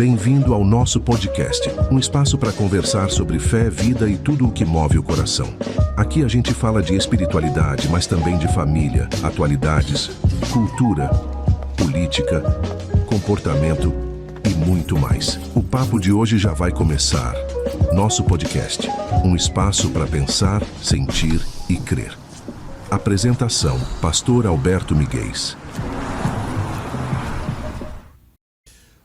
Bem-vindo ao nosso podcast, um espaço para conversar sobre fé, vida e tudo o que move o coração. Aqui a gente fala de espiritualidade, mas também de família, atualidades, cultura, política, comportamento e muito mais. O papo de hoje já vai começar. Nosso podcast, um espaço para pensar, sentir e crer. Apresentação: Pastor Alberto Miguel.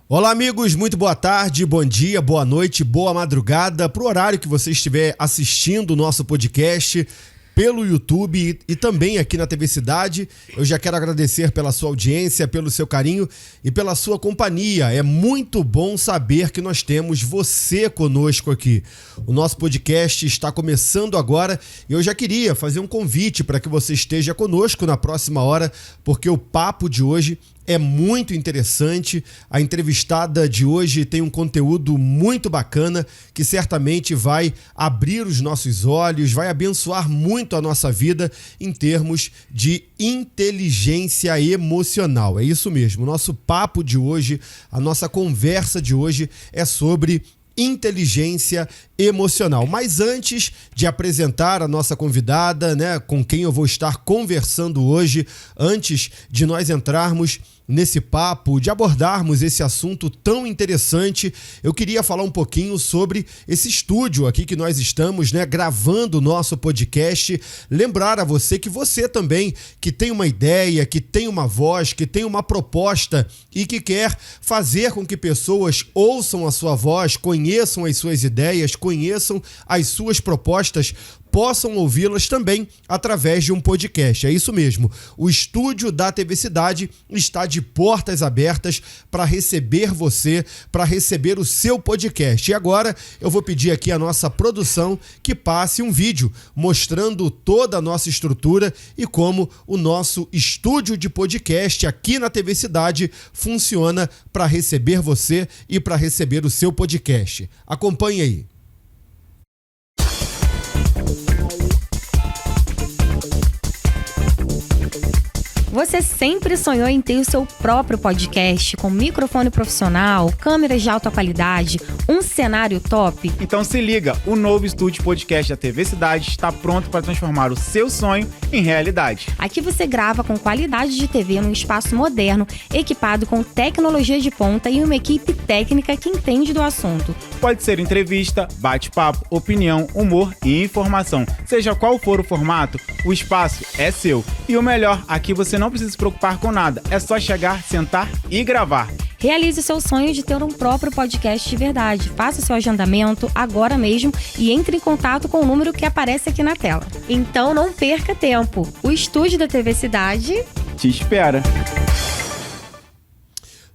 Olá amigos, muito boa tarde, bom dia, boa noite, boa madrugada, para o horário que você estiver assistindo o nosso podcast pelo YouTube e também aqui na TV Cidade. Eu já quero agradecer pela sua audiência, pelo seu carinho e pela sua companhia. É muito bom saber que nós temos você conosco aqui. O nosso podcast está começando agora e eu já queria fazer um convite para que você esteja conosco na próxima hora, porque o papo de hoje é muito interessante. A entrevistada de hoje tem um conteúdo muito bacana que certamente vai abrir os nossos olhos, vai abençoar muito a nossa vida em termos de inteligência emocional. É isso mesmo. O nosso papo de hoje, a nossa conversa de hoje é sobre inteligência emocional. Mas antes de apresentar a nossa convidada, com quem eu vou estar conversando hoje, antes de nós entrarmos nesse papo, de abordarmos esse assunto tão interessante, eu queria falar um pouquinho sobre esse estúdio aqui que nós estamos, gravando o nosso podcast. Lembrar a você que você também, que tem uma ideia, que tem uma voz, que tem uma proposta e que quer fazer com que pessoas ouçam a sua voz, conheçam as suas ideias, conheçam as suas propostas, possam ouvi-las também através de um podcast. É isso mesmo. O estúdio da TV Cidade está de portas abertas para receber você, para receber o seu podcast. E agora eu vou pedir aqui à nossa produção que passe um vídeo mostrando toda a nossa estrutura e como o nosso estúdio de podcast aqui na TV Cidade funciona para receber você e para receber o seu podcast. Acompanhe aí. Você sempre sonhou em ter o seu próprio podcast com microfone profissional, câmeras de alta qualidade, um cenário top? Então se liga, o novo estúdio podcast da TV Cidade está pronto para transformar o seu sonho em realidade. Aqui você grava com qualidade de TV num espaço moderno, equipado com tecnologia de ponta e uma equipe técnica que entende do assunto. Pode ser entrevista, bate-papo, opinião, humor e informação. Seja qual for o formato, o espaço é seu. E o melhor, aqui você não precisa se preocupar com nada, é só chegar, sentar e gravar. Realize o seu sonho de ter um próprio podcast de verdade. Faça o seu agendamento agora mesmo e entre em contato com o número que aparece aqui na tela. Então não perca tempo. O estúdio da TV Cidade te espera.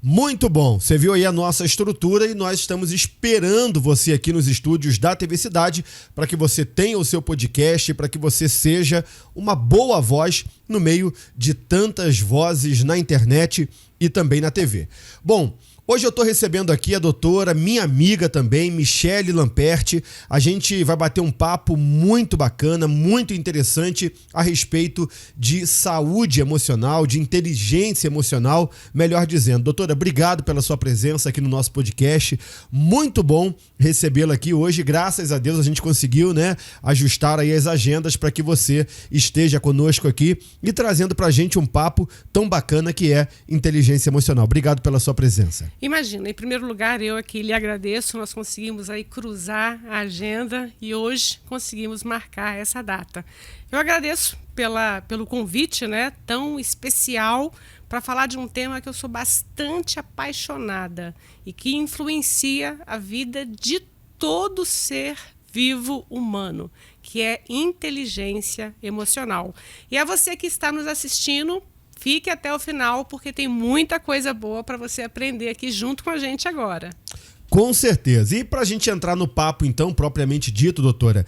Muito bom, você viu aí a nossa estrutura e nós estamos esperando você aqui nos estúdios da TV Cidade para que você tenha o seu podcast, para que você seja uma boa voz no meio de tantas vozes na internet e também na TV. Bom, hoje eu estou recebendo aqui a doutora, minha amiga também, Michele Lamperti. A gente vai bater um papo muito bacana, muito interessante a respeito de saúde emocional, de inteligência emocional, melhor dizendo. Doutora, obrigado pela sua presença aqui no nosso podcast. Muito bom recebê-la aqui hoje. Graças a Deus a gente conseguiu, ajustar aí as agendas para que você esteja conosco aqui e trazendo para a gente um papo tão bacana que é inteligência emocional. Obrigado pela sua presença. Imagina, em primeiro lugar, eu aqui lhe agradeço, nós conseguimos aí cruzar a agenda e hoje conseguimos marcar essa data. Eu agradeço pelo convite, tão especial para falar de um tema que eu sou bastante apaixonada e que influencia a vida de todo ser vivo humano, que é inteligência emocional. E a você que está nos assistindo, fique até o final, porque tem muita coisa boa para você aprender aqui junto com a gente agora. Com certeza. E para a gente entrar no papo, então, propriamente dito, doutora,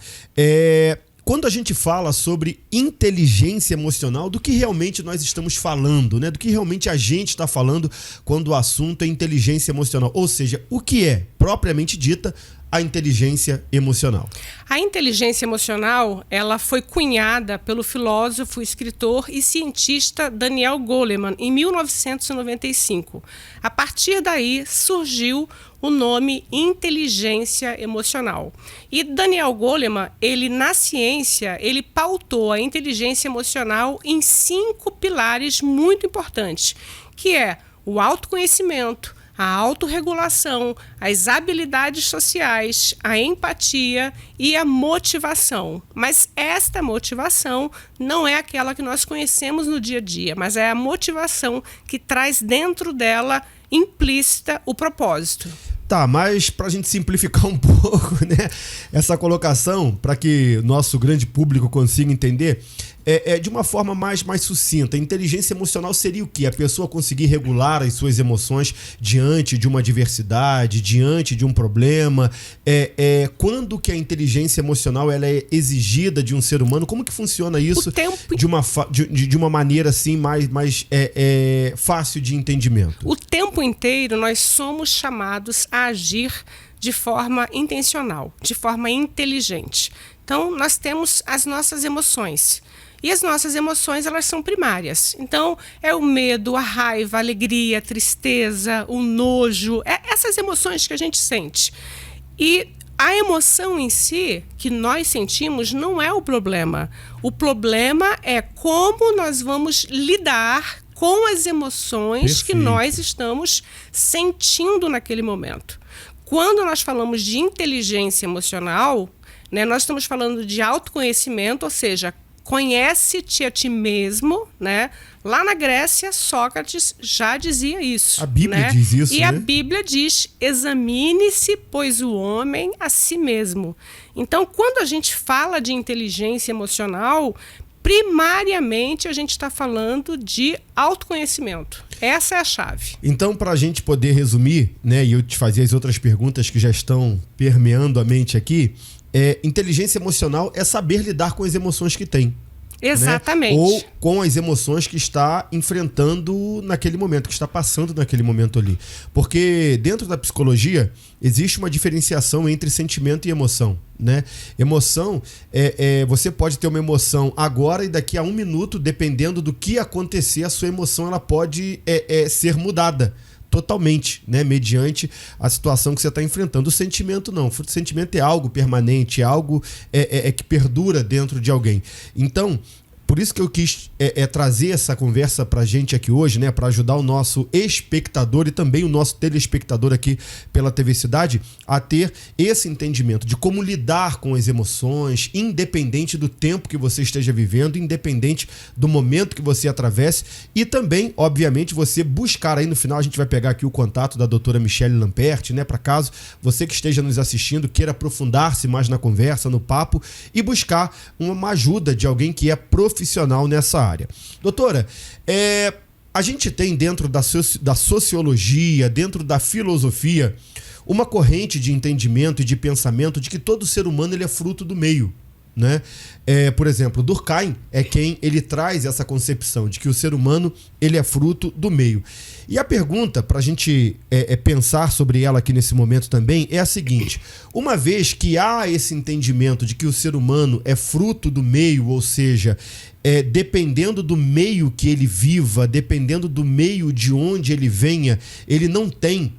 quando a gente fala sobre inteligência emocional, do que realmente nós estamos falando, do que realmente a gente está falando quando o assunto é inteligência emocional? Ou seja, o que é, propriamente dita, a inteligência emocional? A inteligência emocional, ela foi cunhada pelo filósofo, escritor e cientista Daniel Goleman em 1995. A partir daí surgiu o nome inteligência emocional. E Daniel Goleman, ele na ciência, ele pautou a inteligência emocional em 5 pilares muito importantes, que é o autoconhecimento, a autorregulação, as habilidades sociais, a empatia e a motivação. Mas esta motivação não é aquela que nós conhecemos no dia a dia, mas é a motivação que traz dentro dela implícita o propósito. Tá, mas para a gente simplificar um pouco, né, essa colocação, para que nosso grande público consiga entender, de uma forma mais sucinta. A inteligência emocional seria o quê? A pessoa conseguir regular as suas emoções diante de uma adversidade, diante de um problema. Quando que a inteligência emocional ela é exigida de um ser humano? Como que funciona isso de uma maneira assim mais fácil de entendimento? O tempo inteiro nós somos chamados a agir de forma intencional, de forma inteligente. Então, nós temos as nossas emoções. E as nossas emoções, elas são primárias. Então, é o medo, a raiva, a alegria, a tristeza, o nojo. Essas emoções que a gente sente. E a emoção em si, que nós sentimos, não é o problema. O problema é como nós vamos lidar com as emoções que nós estamos sentindo naquele momento. Quando nós falamos de inteligência emocional, né, nós estamos falando de autoconhecimento, ou seja, conhece-te a ti mesmo, né? Lá na Grécia, Sócrates já dizia isso. A Bíblia, né? diz isso, E né? a Bíblia diz, examine-se, pois, o homem a si mesmo. Então, quando a gente fala de inteligência emocional, primariamente a gente está falando de autoconhecimento. Essa é a chave. Então, para a gente poder resumir, né, e eu te fazer as outras perguntas que já estão permeando a mente aqui, inteligência emocional é saber lidar com as emoções que tem. Exatamente. Né? Ou com as emoções que está enfrentando naquele momento, que está passando naquele momento ali. Porque dentro da psicologia existe uma diferenciação entre sentimento e emoção. Né? Emoção, você pode ter uma emoção agora e daqui a 1 minuto, dependendo do que acontecer, a sua emoção ela pode ser mudada totalmente, né? Mediante a situação que você está enfrentando. O sentimento não. O sentimento é algo permanente, é algo que perdura dentro de alguém. Então, por isso que eu quis trazer essa conversa pra gente aqui hoje, né? Para ajudar o nosso espectador e também o nosso telespectador aqui pela TV Cidade a ter esse entendimento de como lidar com as emoções, independente do tempo que você esteja vivendo, independente do momento que você atravesse, e também, obviamente, você buscar aí no final, a gente vai pegar aqui o contato da doutora Michele Lamperti, né? Para caso você que esteja nos assistindo queira aprofundar-se mais na conversa, no papo e buscar uma ajuda de alguém que é profissional nessa área. Doutora, a gente tem dentro da sociologia, dentro da filosofia, uma corrente de entendimento e de pensamento de que todo ser humano ele é fruto do meio. Né? Por exemplo, Durkheim é quem ele traz essa concepção de que o ser humano ele é fruto do meio. E a pergunta para a gente pensar sobre ela aqui nesse momento também é a seguinte: uma vez que há esse entendimento de que o ser humano é fruto do meio, ou seja, dependendo do meio que ele viva, dependendo do meio de onde ele venha, ele não tem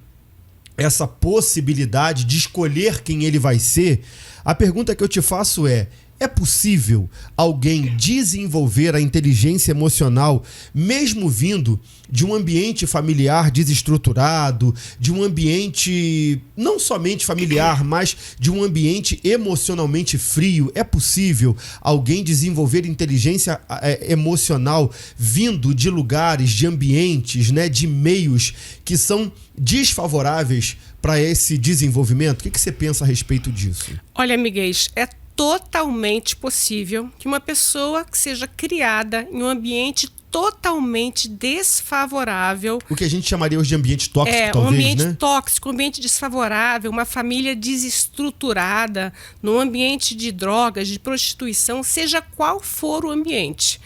essa possibilidade de escolher quem ele vai ser. A pergunta que eu te faço é possível alguém desenvolver a inteligência emocional mesmo vindo de um ambiente familiar desestruturado, de um ambiente não somente familiar, mas de um ambiente emocionalmente frio? É possível alguém desenvolver inteligência emocional vindo de lugares, de ambientes, né, de meios que são desfavoráveis para esse desenvolvimento? O que você pensa a respeito disso? Olha, Miguel, é totalmente possível que uma pessoa que seja criada em um ambiente totalmente desfavorável. O que a gente chamaria hoje de ambiente tóxico, talvez, um ambiente, né? Tóxico, um ambiente desfavorável, uma família desestruturada, num ambiente de drogas, de prostituição, seja qual for o ambiente.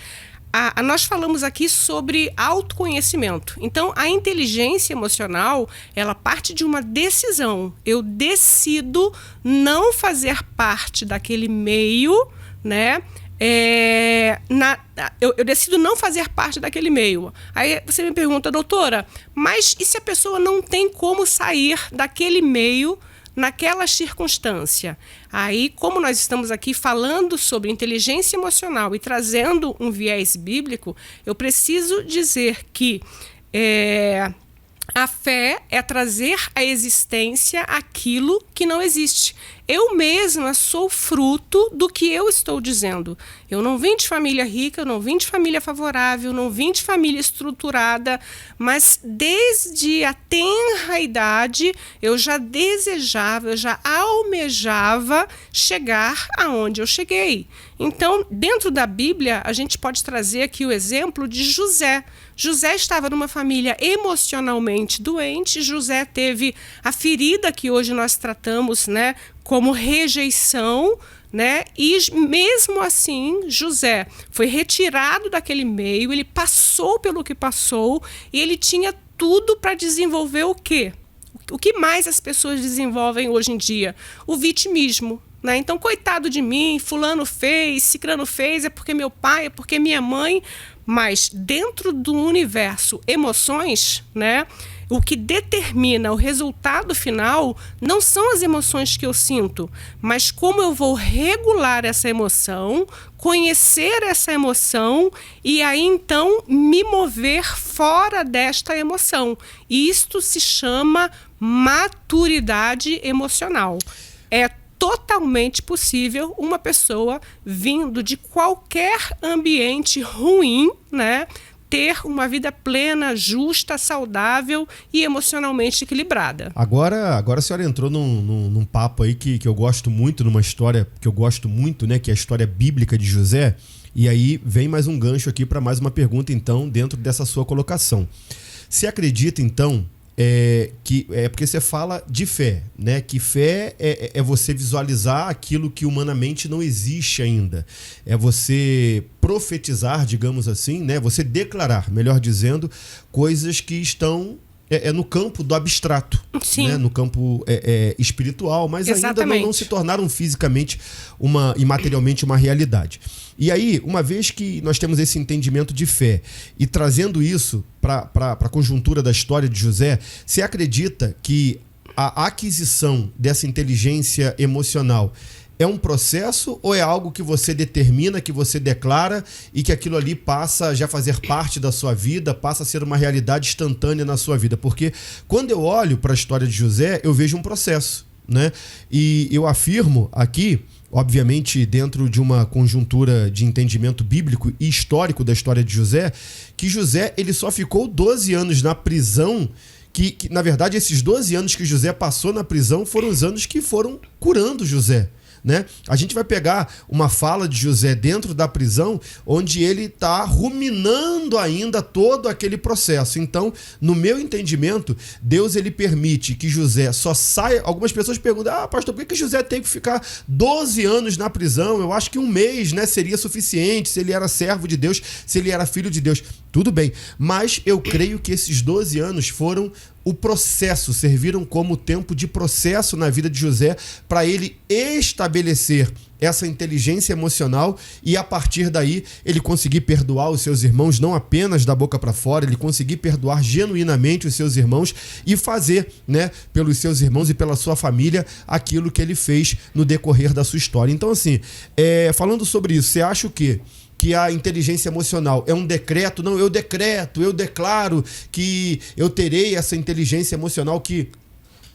Nós falamos aqui sobre autoconhecimento. Então, a inteligência emocional, ela parte de uma decisão. Eu decido não fazer parte daquele meio, né, eu decido não fazer parte daquele meio. Aí você me pergunta, doutora, mas e se a pessoa não tem como sair daquele meio naquela circunstância? Aí, como nós estamos aqui falando sobre inteligência emocional e trazendo um viés bíblico, eu preciso dizer que a fé é trazer à existência aquilo que não existe. Eu mesma sou fruto do que eu estou dizendo. Eu não vim de família rica, eu não vim de família favorável, não vim de família estruturada, mas desde a tenra idade eu já desejava, eu já almejava chegar aonde eu cheguei. Então, dentro da Bíblia, a gente pode trazer aqui o exemplo de José. José estava numa família emocionalmente doente. José teve a ferida que hoje nós tratamos, né, como rejeição, né? E mesmo assim, José foi retirado daquele meio, ele passou pelo que passou e ele tinha tudo para desenvolver o quê? O que mais as pessoas desenvolvem hoje em dia? O vitimismo. Né? Então, coitado de mim, fulano fez, cicrano fez, é porque meu pai, é porque minha mãe. Mas dentro do universo emoções, né, o que determina o resultado final não são as emoções que eu sinto, mas como eu vou regular essa emoção, conhecer essa emoção e aí então me mover fora desta emoção. E isto se chama maturidade emocional. É totalmente possível uma pessoa vindo de qualquer ambiente ruim, né, ter uma vida plena, justa, saudável e emocionalmente equilibrada. Agora a senhora entrou num papo aí que eu gosto muito, numa história que eu gosto muito, né, que é a história bíblica de José. E aí vem mais um gancho aqui para mais uma pergunta, então, dentro dessa sua colocação. Você acredita, então, porque você fala de fé, né? Que fé é você visualizar aquilo que humanamente não existe ainda. É você profetizar, digamos assim, né? Você declarar, melhor dizendo, coisas que estão no campo do abstrato, né? No campo espiritual, mas ainda não se tornaram fisicamente e materialmente uma realidade. E aí, uma vez que nós temos esse entendimento de fé e trazendo isso para a conjuntura da história de José, você acredita que a aquisição dessa inteligência emocional é um processo ou é algo que você determina, que você declara e que aquilo ali passa a já fazer parte da sua vida, passa a ser uma realidade instantânea na sua vida? Porque quando eu olho para a história de José, eu vejo um processo, né? E eu afirmo aqui, obviamente dentro de uma conjuntura de entendimento bíblico e histórico da história de José, que José ele só ficou 12 anos na prisão, que na verdade esses 12 anos que José passou na prisão foram os anos que foram curando José. Né? A gente vai pegar uma fala de José dentro da prisão, onde ele está ruminando ainda todo aquele processo. Então, no meu entendimento, Deus ele permite que José só saia. Algumas pessoas perguntam: pastor, por que José tem que ficar 12 anos na prisão? Eu acho que um mês, né, seria suficiente, se ele era servo de Deus, se ele era filho de Deus. Tudo bem, mas eu creio que esses 12 anos foram o processo, serviram como tempo de processo na vida de José para ele estabelecer essa inteligência emocional e a partir daí ele conseguir perdoar os seus irmãos, não apenas da boca para fora, ele conseguir perdoar genuinamente os seus irmãos e fazer, né, pelos seus irmãos e pela sua família aquilo que ele fez no decorrer da sua história. Então, assim, falando sobre isso, você acha o quê? Que a inteligência emocional é um decreto? Não, eu declaro que eu terei essa inteligência emocional. Que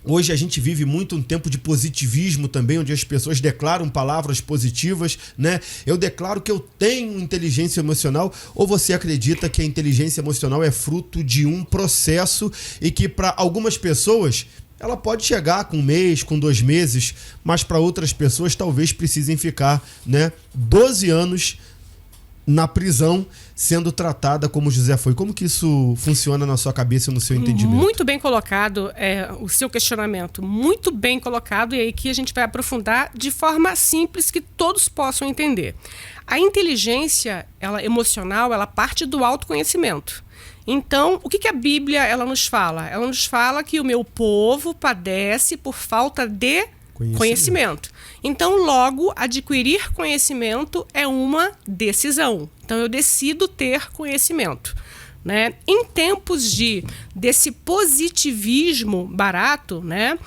hoje a gente vive muito um tempo de positivismo também, onde as pessoas declaram palavras positivas, né? Eu declaro que eu tenho inteligência emocional. Ou você acredita que a inteligência emocional é fruto de um processo e que para algumas pessoas ela pode chegar com um mês, com 2 meses, mas para outras pessoas talvez precisem ficar, né, 12 anos na prisão, sendo tratada como José foi? Como que isso funciona na sua cabeça e no seu entendimento? Muito bem colocado o seu questionamento, muito bem colocado, e aí que a gente vai aprofundar de forma simples que todos possam entender. A inteligência emocional, ela parte do autoconhecimento. Então, o que a Bíblia ela nos fala? Ela nos fala que o meu povo padece por falta de Conhecimento. Então, logo, adquirir conhecimento é uma decisão. Então, eu decido ter conhecimento. Né? Em tempos desse positivismo barato, né?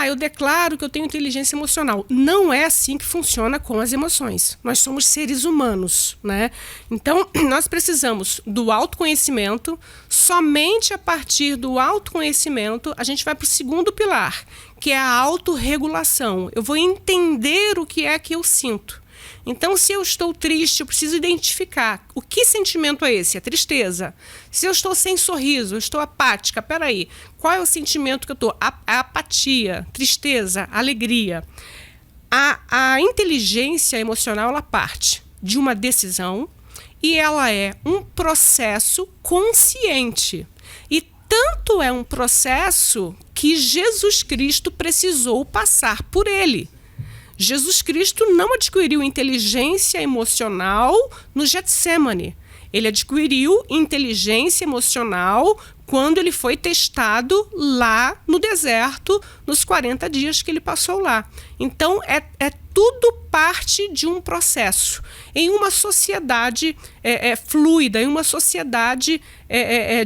Eu declaro que eu tenho inteligência emocional. Não é assim que funciona com as emoções. Nós somos seres humanos, né? Então, nós precisamos do autoconhecimento. Somente a partir do autoconhecimento, a gente vai para o segundo pilar, que é a autorregulação. Eu vou entender o que é que eu sinto. Então, se eu estou triste, eu preciso identificar o que sentimento é esse? É tristeza. Se eu estou sem sorriso, eu estou apática, peraí, qual é o sentimento que eu estou? A apatia, tristeza, alegria. A inteligência emocional, ela parte de uma decisão e ela é um processo consciente. E tanto é um processo que Jesus Cristo precisou passar por ele. Jesus Cristo não adquiriu inteligência emocional no Getsemane. Ele adquiriu inteligência emocional quando ele foi testado lá no deserto, nos 40 dias que ele passou lá. Então, é tudo parte de um processo. Em uma sociedade fluida, em uma sociedade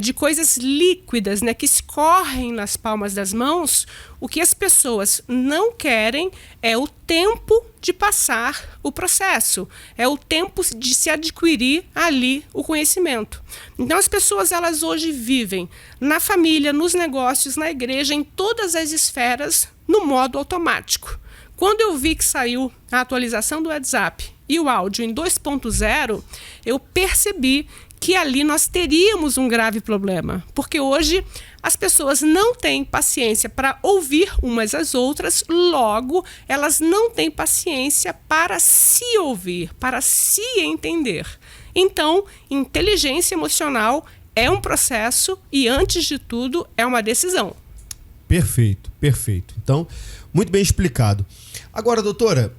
de coisas líquidas, né, que escorrem nas palmas das mãos, o que as pessoas não querem é o tempo de passar o processo, é o tempo de se adquirir ali o conhecimento. Então, as pessoas, elas hoje vivem na família, nos negócios, na igreja, em todas as esferas, no modo automático. Quando eu vi que saiu a atualização do WhatsApp e o áudio em 2.0, eu percebi que ali nós teríamos um grave problema, porque hoje as pessoas não têm paciência para ouvir umas às outras, logo elas não têm paciência para se ouvir, para se entender. Então, inteligência emocional é um processo e, antes de tudo, é uma decisão. Perfeito, perfeito. Então, muito bem explicado. Agora, doutora,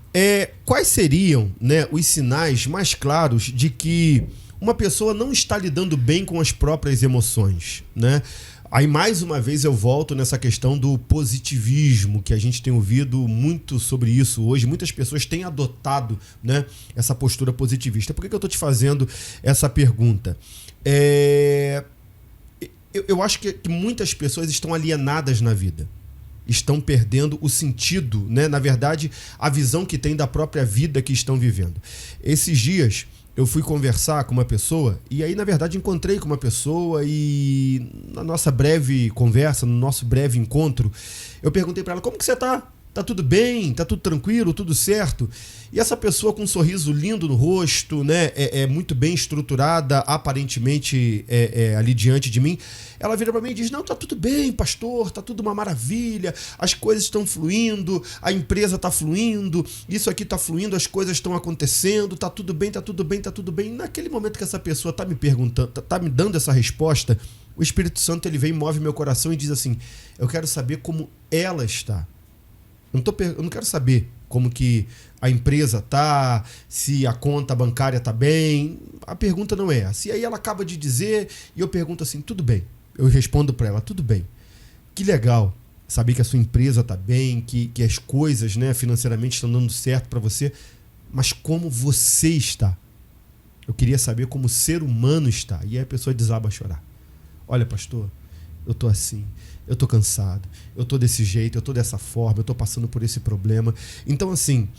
quais seriam, né, os sinais mais claros de que uma pessoa não está lidando bem com as próprias emoções, né? Aí, mais uma vez, eu volto nessa questão do positivismo, que a gente tem ouvido muito sobre isso hoje. Muitas pessoas têm adotado, né, essa postura positivista. Por que eu estou te fazendo essa pergunta? Eu acho que muitas pessoas estão alienadas na vida. Estão perdendo o sentido, né? Na verdade, a visão que tem da própria vida que estão vivendo. Esses dias, eu fui conversar com uma pessoa e aí, na verdade, encontrei com uma pessoa e na nossa breve conversa, no nosso breve encontro, eu perguntei para ela, como que você tá? Tá tudo bem? Tá tudo tranquilo? Tudo certo? E essa pessoa com um sorriso lindo no rosto, né? Muito bem estruturada, aparentemente ali diante de mim. Ela vira para mim e diz, não, tá tudo bem, pastor, tá tudo uma maravilha, as coisas estão fluindo, a empresa tá fluindo, isso aqui tá fluindo, as coisas estão acontecendo, tá tudo bem, tá tudo bem, tá tudo bem. E naquele momento que essa pessoa tá me perguntando, tá me dando essa resposta, o Espírito Santo, ele vem e move meu coração e diz assim, eu quero saber como ela está. Eu não quero saber como que a empresa tá, se a conta bancária tá bem. A pergunta não é essa. E aí ela acaba de dizer e eu pergunto assim, tudo bem. Eu respondo para ela, tudo bem. Que legal saber que a sua empresa tá bem, que as coisas, né, financeiramente estão dando certo para você. Mas como você está? Eu queria saber como o ser humano está. E aí a pessoa desaba a chorar. Olha, pastor, eu tô assim. Eu tô cansado, eu tô desse jeito, eu tô dessa forma, eu tô passando por esse problema. Então, assim,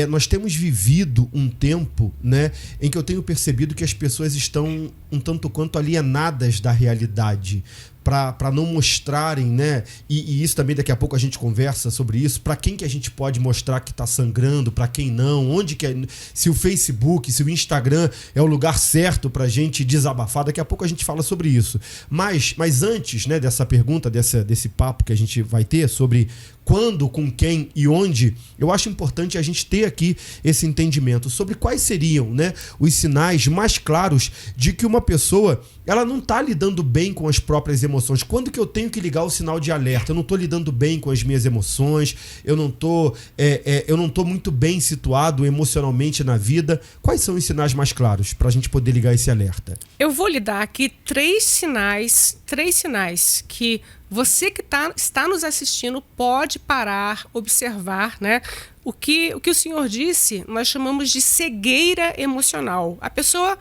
nós temos vivido um tempo, né, em que eu tenho percebido que as pessoas estão um tanto quanto alienadas da realidade, para não mostrarem, né, e isso também daqui a pouco a gente conversa sobre isso, para quem que a gente pode mostrar que está sangrando, para quem não, onde que se o Facebook, se o Instagram é o lugar certo para a gente desabafar, daqui a pouco a gente fala sobre isso. Mas antes, né, dessa pergunta, desse papo que a gente vai ter sobre quando, com quem e onde, eu acho importante a gente ter aqui esse entendimento sobre quais seriam, né, os sinais mais claros de que uma pessoa ela não está lidando bem com as próprias emoções. Quando que eu tenho que ligar o sinal de alerta? Eu não estou lidando bem com as minhas emoções, eu não estou muito bem situado emocionalmente na vida. Quais são os sinais mais claros para a gente poder ligar esse alerta? Eu vou lhe dar aqui três sinais que Você que está nos assistindo pode parar, observar, né? O que o senhor disse, nós chamamos de cegueira emocional. A pessoa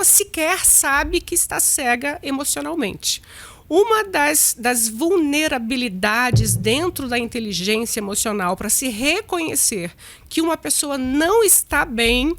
sequer sabe que está cega emocionalmente. Uma das vulnerabilidades dentro da inteligência emocional para se reconhecer que uma pessoa não está bem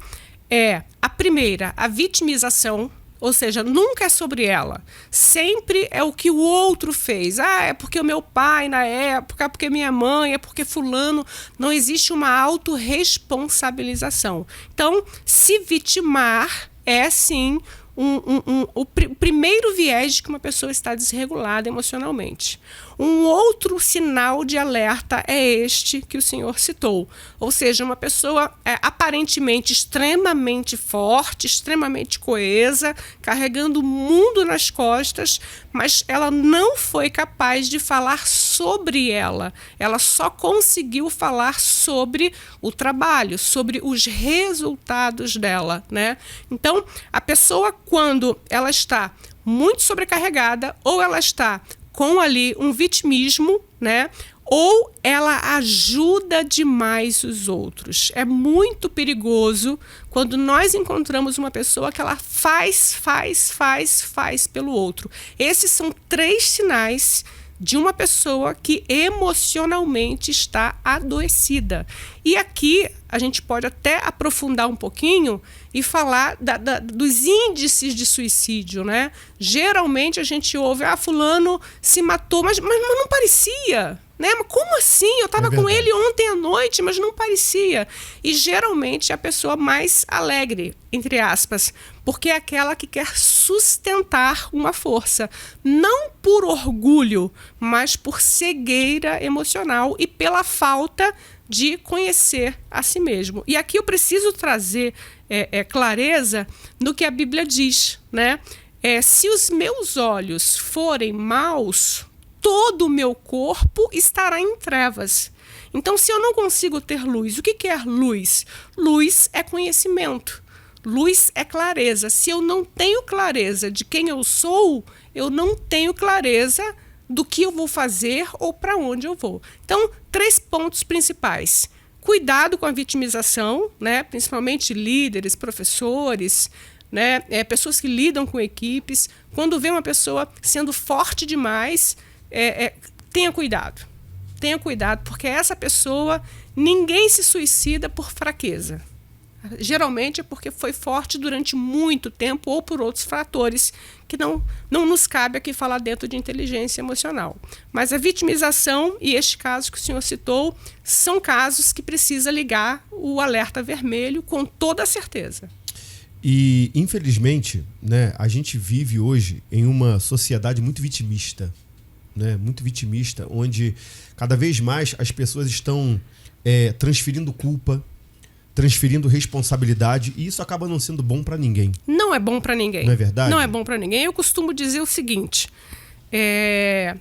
é, a primeira, a vitimização. Ou seja, nunca é sobre ela. Sempre é o que o outro fez. É porque o meu pai na época, é porque minha mãe, é porque fulano. Não existe uma autorresponsabilização. Então, se vitimar é, sim, o primeiro viés de que uma pessoa está desregulada emocionalmente. Um outro sinal de alerta é este que o senhor citou. Ou seja, uma pessoa aparentemente extremamente forte, extremamente coesa, carregando o mundo nas costas, mas ela não foi capaz de falar sobre ela. Ela só conseguiu falar sobre o trabalho, sobre os resultados dela, né? Então, a pessoa, quando ela está muito sobrecarregada ou ela está com ali um vitimismo, né? Ou ela ajuda demais os outros. É muito perigoso quando nós encontramos uma pessoa que ela faz pelo outro. Esses são 3 sinais de uma pessoa que emocionalmente está adoecida. E aqui a gente pode até aprofundar um pouquinho e falar dos índices de suicídio, né? Geralmente a gente ouve, fulano se matou, mas não parecia, né? Mas como assim? Eu estava com ele ontem à noite, mas não parecia. E geralmente é a pessoa mais alegre, entre aspas, porque é aquela que quer sustentar uma força, não por orgulho, mas por cegueira emocional e pela falta de conhecer a si mesmo. E aqui eu preciso trazer clareza no que a Bíblia diz, né? Se os meus olhos forem maus, todo o meu corpo estará em trevas. Então, se eu não consigo ter luz, o que é luz? Luz é conhecimento. Luz é clareza. Se eu não tenho clareza de quem eu sou, eu não tenho clareza do que eu vou fazer ou para onde eu vou. Então, 3 pontos principais. Cuidado com a vitimização, né? Principalmente líderes, professores, né? Pessoas que lidam com equipes. Quando vê uma pessoa sendo forte demais, tenha cuidado. Tenha cuidado, porque essa pessoa, ninguém se suicida por fraqueza. Geralmente é porque foi forte durante muito tempo ou por outros fatores que não nos cabe aqui falar dentro de inteligência emocional. Mas a vitimização e este caso que o senhor citou são casos que precisa ligar o alerta vermelho com toda certeza. E, infelizmente, né, a gente vive hoje em uma sociedade muito vitimista, né, muito vitimista, onde cada vez mais as pessoas estão transferindo culpa, transferindo responsabilidade, e isso acaba não sendo bom para ninguém. Não é bom para ninguém. Não é verdade? Não é bom para ninguém. Eu costumo dizer o seguinte, né,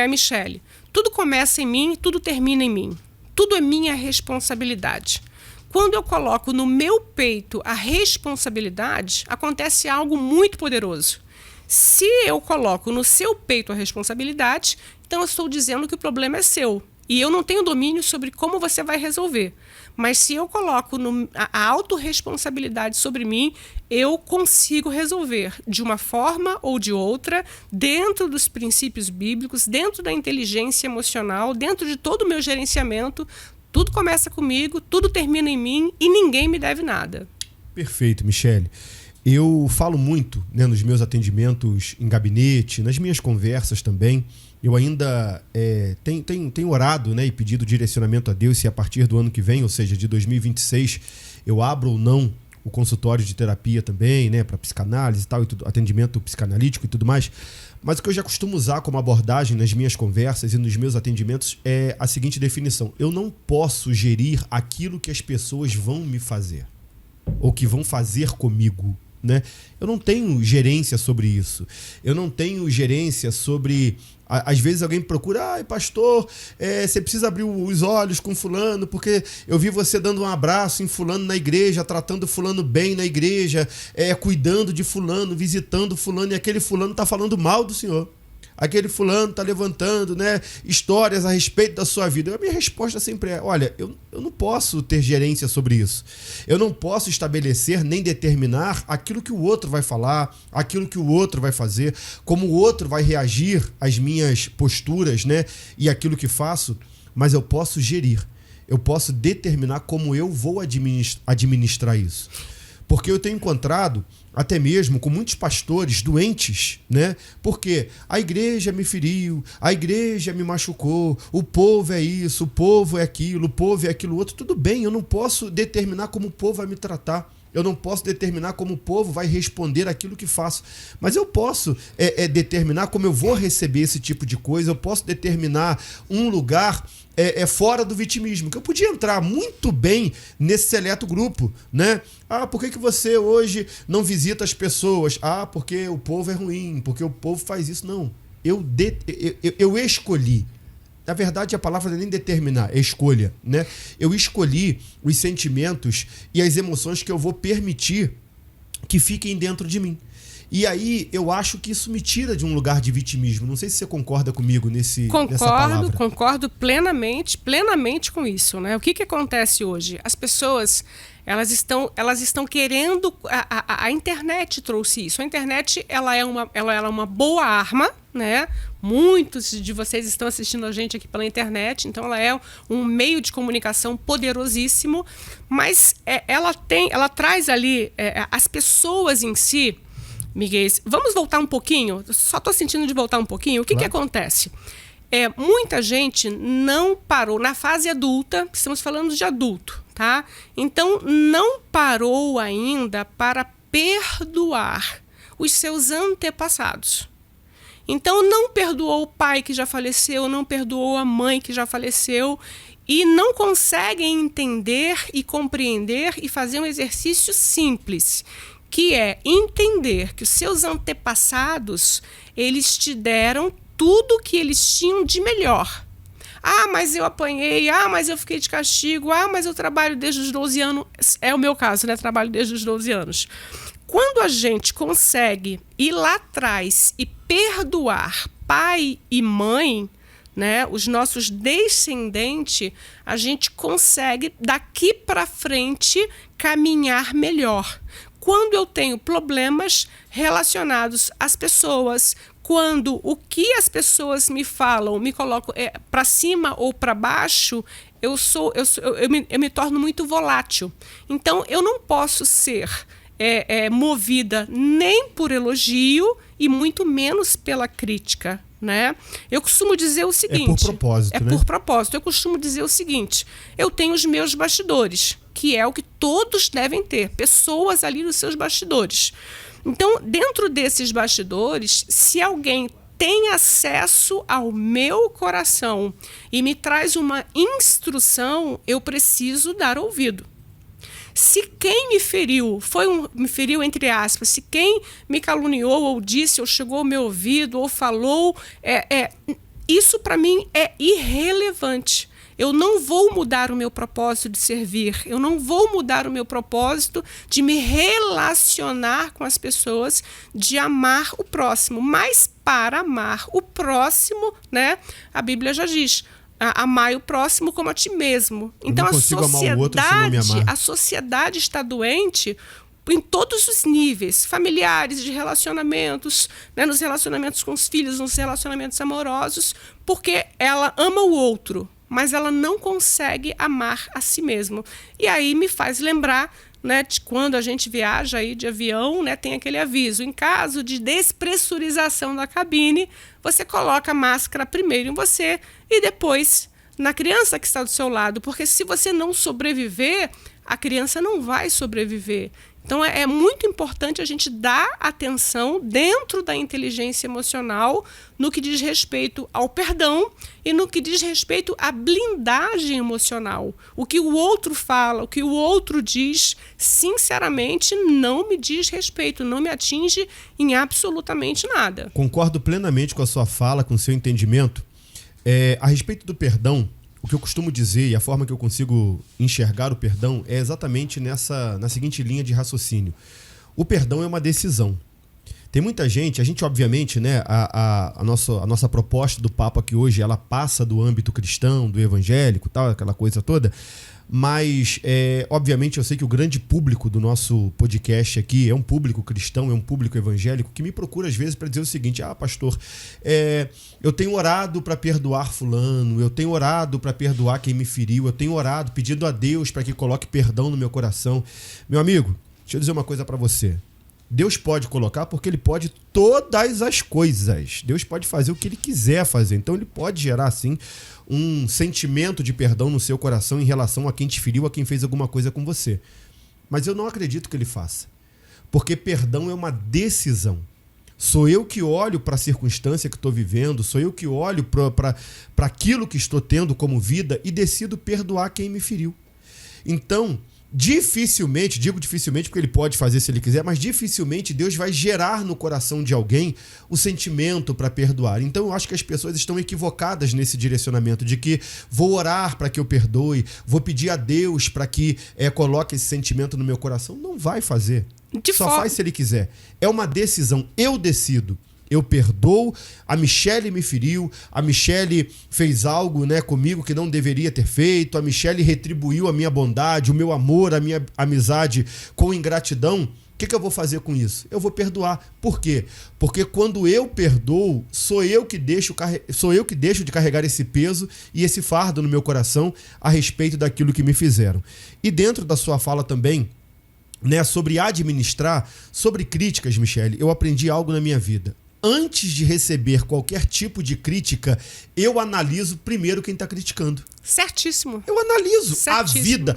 Michele, tudo começa em mim, tudo termina em mim. Tudo é minha responsabilidade. Quando eu coloco no meu peito a responsabilidade, acontece algo muito poderoso. Se eu coloco no seu peito a responsabilidade, então eu estou dizendo que o problema é seu. E eu não tenho domínio sobre como você vai resolver. Mas se eu coloco a autorresponsabilidade sobre mim, eu consigo resolver de uma forma ou de outra, dentro dos princípios bíblicos, dentro da inteligência emocional, dentro de todo o meu gerenciamento. Tudo começa comigo, tudo termina em mim e ninguém me deve nada. Perfeito, Michele. Eu falo muito, né, nos meus atendimentos em gabinete, nas minhas conversas também. Eu ainda tenho orado, né, e pedido direcionamento a Deus se a partir do ano que vem, ou seja, de 2026, eu abro ou não o consultório de terapia também, né, para psicanálise e tal, e tudo, atendimento psicanalítico e tudo mais. Mas o que eu já costumo usar como abordagem nas minhas conversas e nos meus atendimentos é a seguinte definição: eu não posso gerir aquilo que as pessoas vão me fazer ou que vão fazer comigo, né? Eu não tenho gerência sobre isso. Eu não tenho gerência sobre... Às vezes alguém me procura, pastor, você precisa abrir os olhos com fulano, porque eu vi você dando um abraço em fulano na igreja, tratando fulano bem na igreja, cuidando de fulano, visitando fulano, e aquele fulano está falando mal do senhor. aquele fulano tá levantando, né, histórias a respeito da sua vida. A minha resposta sempre é, olha, eu não posso ter gerência sobre isso. Eu não posso estabelecer nem determinar aquilo que o outro vai falar, aquilo que o outro vai fazer, como o outro vai reagir às minhas posturas, né, e aquilo que faço, mas eu posso gerir. Eu posso determinar como eu vou administrar isso. Porque eu tenho encontrado, até mesmo com muitos pastores doentes, né? Porque a igreja me feriu, a igreja me machucou, o povo é isso, o povo é aquilo, o povo é aquilo outro. Tudo bem, eu não posso determinar como o povo vai me tratar. Eu não posso determinar como o povo vai responder aquilo que faço. Mas eu posso determinar como eu vou receber esse tipo de coisa. Eu posso determinar um lugar fora do vitimismo. Que eu podia entrar muito bem nesse seleto grupo, né? Ah, por que você hoje não visita as pessoas? Ah, porque o povo é ruim, porque o povo faz isso. Não. Eu escolhi. Na verdade, a palavra não é nem determinar, é escolha, né? Eu escolhi os sentimentos e as emoções que eu vou permitir que fiquem dentro de mim. E aí, eu acho que isso me tira de um lugar de vitimismo. Não sei se você concorda comigo nessa palavra. Concordo plenamente com isso, né? O que acontece hoje? As pessoas, elas estão querendo... A internet trouxe isso. A internet, ela é uma boa arma, né? Muitos de vocês estão assistindo a gente aqui pela internet, então ela é um meio de comunicação poderosíssimo, mas ela traz ali as pessoas em si. Miguel, vamos voltar um pouquinho? Só estou sentindo de voltar um pouquinho. O que acontece? Muita gente não parou na fase adulta, estamos falando de adulto, tá? Então não parou ainda para perdoar os seus antepassados. Então não perdoou o pai que já faleceu, não perdoou a mãe que já faleceu e não conseguem entender e compreender e fazer um exercício simples, que é entender que os seus antepassados, eles te deram tudo que eles tinham de melhor. Ah, mas eu apanhei, mas eu fiquei de castigo, mas eu trabalho desde os 12 anos. É o meu caso, né? Trabalho desde os 12 anos. Quando a gente consegue ir lá atrás e perdoar pai e mãe, né, os nossos descendentes, a gente consegue daqui para frente caminhar melhor. Quando eu tenho problemas relacionados às pessoas, quando o que as pessoas me falam me colocam para cima ou para baixo, eu me torno muito volátil. Então, eu não posso ser movida nem por elogio e muito menos pela crítica, né? Eu costumo dizer o seguinte... por propósito, né? Por propósito. Eu costumo dizer o seguinte, eu tenho os meus bastidores, que é o que todos devem ter, pessoas ali nos seus bastidores. Então, dentro desses bastidores, se alguém tem acesso ao meu coração e me traz uma instrução, eu preciso dar ouvido. Se quem me feriu, me feriu entre aspas, se quem me caluniou ou disse, ou chegou ao meu ouvido, ou falou, isso para mim é irrelevante. Eu não vou mudar o meu propósito de servir, eu não vou mudar o meu propósito de me relacionar com as pessoas, de amar o próximo. Mas para amar o próximo, né, a Bíblia já diz... amar o próximo como a ti mesmo. Então a sociedade está doente em todos os níveis, familiares, de relacionamentos, né, nos relacionamentos com os filhos, nos relacionamentos amorosos, porque ela ama o outro, mas ela não consegue amar a si mesmo. E aí me faz lembrar, né, de quando a gente viaja aí de avião, né, tem aquele aviso, em caso de despressurização da cabine, você coloca a máscara primeiro em você e depois na criança que está do seu lado, porque se você não sobreviver, a criança não vai sobreviver. Então é muito importante a gente dar atenção dentro da inteligência emocional no que diz respeito ao perdão e no que diz respeito à blindagem emocional. O que o outro fala, o que o outro diz, sinceramente, não me diz respeito, não me atinge em absolutamente nada. Concordo plenamente com a sua fala, com o seu entendimento. A respeito do perdão, o que eu costumo dizer e a forma que eu consigo enxergar o perdão é exatamente na seguinte linha de raciocínio. O perdão é uma decisão. Tem muita gente, a gente obviamente, né, a nossa proposta do papo aqui hoje, ela passa do âmbito cristão, do evangélico, tal, aquela coisa toda, mas obviamente eu sei que o grande público do nosso podcast aqui é um público cristão, é um público evangélico que me procura às vezes para dizer o seguinte: pastor, eu tenho orado para perdoar fulano, eu tenho orado para perdoar quem me feriu, eu tenho orado pedindo a Deus para que coloque perdão no meu coração. Meu amigo, deixa eu dizer uma coisa para você. Deus pode colocar porque Ele pode todas as coisas. Deus pode fazer o que Ele quiser fazer. Então Ele pode gerar, sim, um sentimento de perdão no seu coração em relação a quem te feriu, a quem fez alguma coisa com você. Mas eu não acredito que Ele faça. Porque perdão é uma decisão. Sou eu que olho para a circunstância que estou vivendo, sou eu que olho para aquilo que estou tendo como vida e decido perdoar quem me feriu. Então, dificilmente, digo dificilmente porque Ele pode fazer se Ele quiser, mas dificilmente Deus vai gerar no coração de alguém o sentimento para perdoar. Então eu acho que as pessoas estão equivocadas nesse direcionamento de que vou orar para que eu perdoe, vou pedir a Deus para que coloque esse sentimento no meu coração. Não vai fazer. Só faz se Ele quiser. É uma decisão. Eu decido. Eu perdoo, a Michele me feriu, a Michele fez algo, né, comigo que não deveria ter feito, a Michele retribuiu a minha bondade, o meu amor, a minha amizade com ingratidão. O que eu vou fazer com isso? Eu vou perdoar. Por quê? Porque quando eu perdoo, sou eu que deixo de carregar esse peso e esse fardo no meu coração a respeito daquilo que me fizeram. E dentro da sua fala também, né, sobre administrar, sobre críticas, Michele, eu aprendi algo na minha vida. Antes de receber qualquer tipo de crítica, eu analiso primeiro quem está criticando. Certíssimo. Eu analiso Certíssimo. A vida.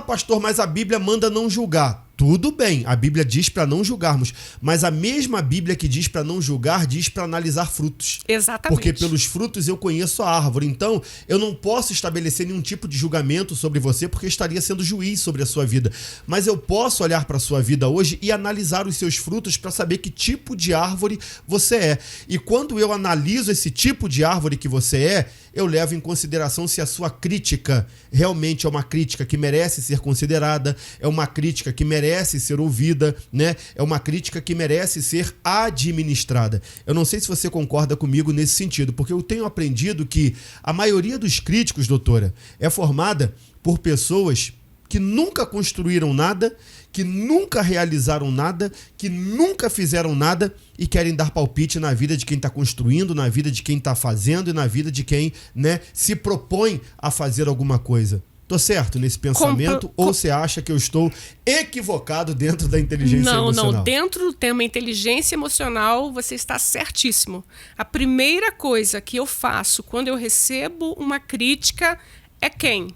Pastor, mas a Bíblia manda não julgar. Tudo bem, a Bíblia diz para não julgarmos, mas a mesma Bíblia que diz para não julgar, diz para analisar frutos. Exatamente. Porque pelos frutos eu conheço a árvore. Então, eu não posso estabelecer nenhum tipo de julgamento sobre você, porque eu estaria sendo juiz sobre a sua vida. Mas eu posso olhar para a sua vida hoje e analisar os seus frutos para saber que tipo de árvore você é. E quando eu analiso esse tipo de árvore que você é, eu levo em consideração se a sua crítica realmente é uma crítica que merece ser considerada, é uma crítica que merece ser ouvida, né? É uma crítica que merece ser administrada. Eu não sei se você concorda comigo nesse sentido, porque eu tenho aprendido que a maioria dos críticos, doutora, é formada por pessoas que nunca construíram nada, que nunca realizaram nada, que nunca fizeram nada e querem dar palpite na vida de quem está construindo, na vida de quem está fazendo e na vida de quem, né, se propõe a fazer alguma coisa. Tô certo nesse pensamento ou você acha que eu estou equivocado dentro da inteligência emocional? Não. Dentro do tema inteligência emocional, você está certíssimo. A primeira coisa que eu faço quando eu recebo uma crítica é quem?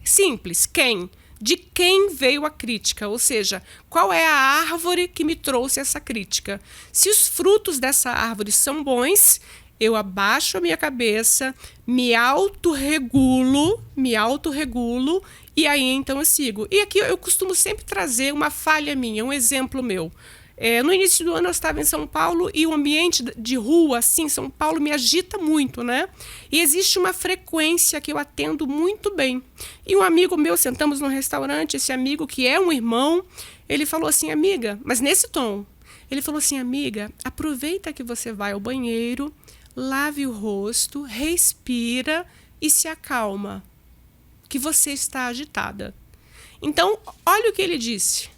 Simples, quem? De quem veio a crítica, ou seja, qual é a árvore que me trouxe essa crítica. Se os frutos dessa árvore são bons, eu abaixo a minha cabeça, me autorregulo e aí então eu sigo. E aqui eu costumo sempre trazer uma falha minha, um exemplo meu. No início do ano eu estava em São Paulo e o ambiente de rua, assim, São Paulo me agita muito, né? E existe uma frequência que eu atendo muito bem. E um amigo meu, sentamos num restaurante, esse amigo que é um irmão, ele falou assim, amiga, mas nesse tom, ele falou assim, amiga, aproveita que você vai ao banheiro, lave o rosto, respira e se acalma, que você está agitada. Então, olha o que ele disse.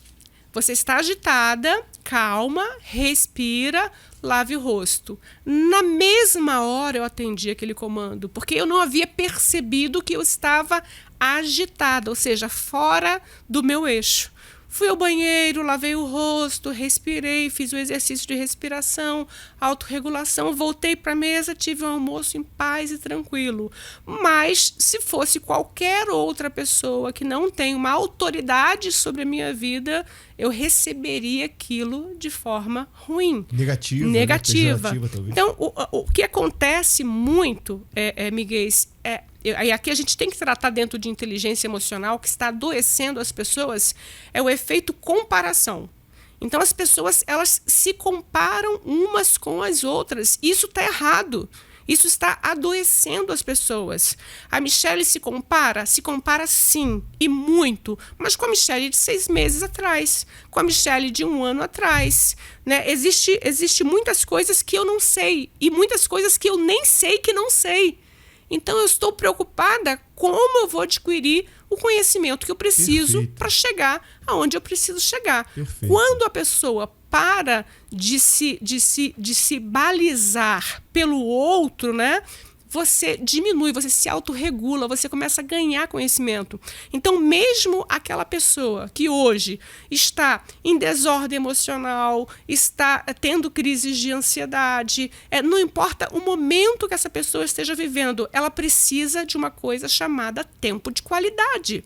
Você está agitada, calma, respira, lave o rosto. Na mesma hora eu atendi aquele comando, porque eu não havia percebido que eu estava agitada, ou seja, fora do meu eixo. Fui ao banheiro, lavei o rosto, respirei, fiz o exercício de respiração, autorregulação, voltei para a mesa, tive um almoço em paz e tranquilo. Mas se fosse qualquer outra pessoa que não tem uma autoridade sobre a minha vida, eu receberia aquilo de forma ruim. Negativa. Negativa. Né? Talvez. Então, o que acontece muito, Miguel, e aqui a gente tem que tratar dentro de inteligência emocional, que está adoecendo as pessoas, é o efeito comparação. Então as pessoas elas se comparam umas com as outras. Isso está errado. Isso está adoecendo as pessoas. A Michele se compara sim, e muito, mas com a Michele de 6 meses atrás, com a Michele de 1 ano atrás, né? Existe muitas coisas que eu não sei e muitas coisas que eu nem sei que não sei. Então eu estou preocupada como eu vou adquirir o conhecimento que eu preciso para chegar aonde eu preciso chegar. Perfeito. Quando a pessoa para de se balizar pelo outro, né? Você diminui, você se autorregula, você começa a ganhar conhecimento. Então, mesmo aquela pessoa que hoje está em desordem emocional, está tendo crises de ansiedade, não importa o momento que essa pessoa esteja vivendo, ela precisa de uma coisa chamada tempo de qualidade.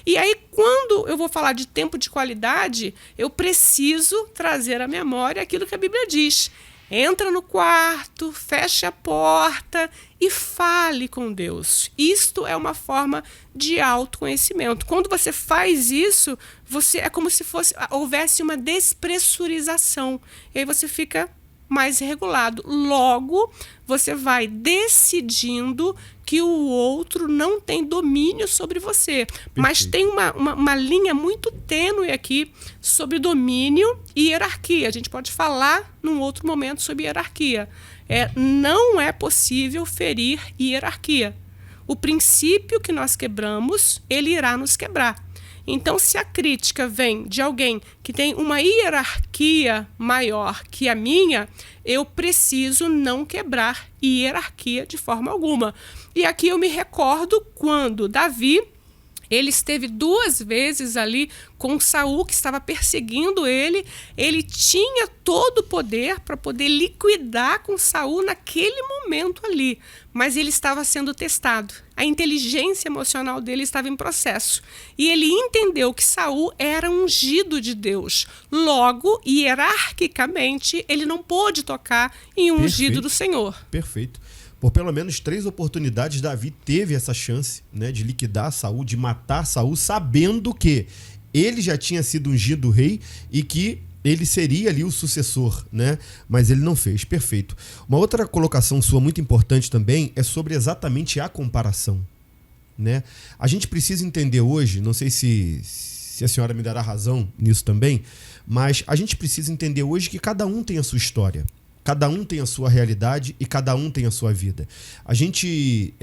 E aí, quando eu vou falar de tempo de qualidade, eu preciso trazer à memória aquilo que a Bíblia diz. Entra no quarto, feche a porta e fale com Deus. Isto é uma forma de autoconhecimento. Quando você faz isso, é como se houvesse uma despressurização. E aí você fica mais regulado. Logo, você vai decidindo que o outro não tem domínio sobre você. Perfeito. Mas tem uma linha muito tênue aqui sobre domínio e hierarquia. A gente pode falar num outro momento sobre hierarquia. Não é possível ferir hierarquia. O princípio que nós quebramos, ele irá nos quebrar. Então, se a crítica vem de alguém que tem uma hierarquia maior que a minha, eu preciso não quebrar hierarquia de forma alguma. E aqui eu me recordo quando Davi, ele esteve 2 vezes ali com Saul, que estava perseguindo ele. Ele tinha todo o poder para poder liquidar com Saul naquele momento ali. Mas ele estava sendo testado. A inteligência emocional dele estava em processo. E ele entendeu que Saul era ungido de Deus. Logo, hierarquicamente, ele não pôde tocar em um ungido do Senhor. Perfeito. Por pelo menos 3 oportunidades, Davi teve essa chance, né, de liquidar Saul, de matar Saul, sabendo que ele já tinha sido ungido rei e que ele seria ali o sucessor, né? Mas ele não fez. Perfeito. Uma outra colocação sua muito importante também é sobre exatamente a comparação, né? A gente precisa entender hoje, não sei se a senhora me dará razão nisso também, mas a gente precisa entender hoje que cada um tem a sua história. Cada um tem a sua realidade e cada um tem a sua vida. A gente,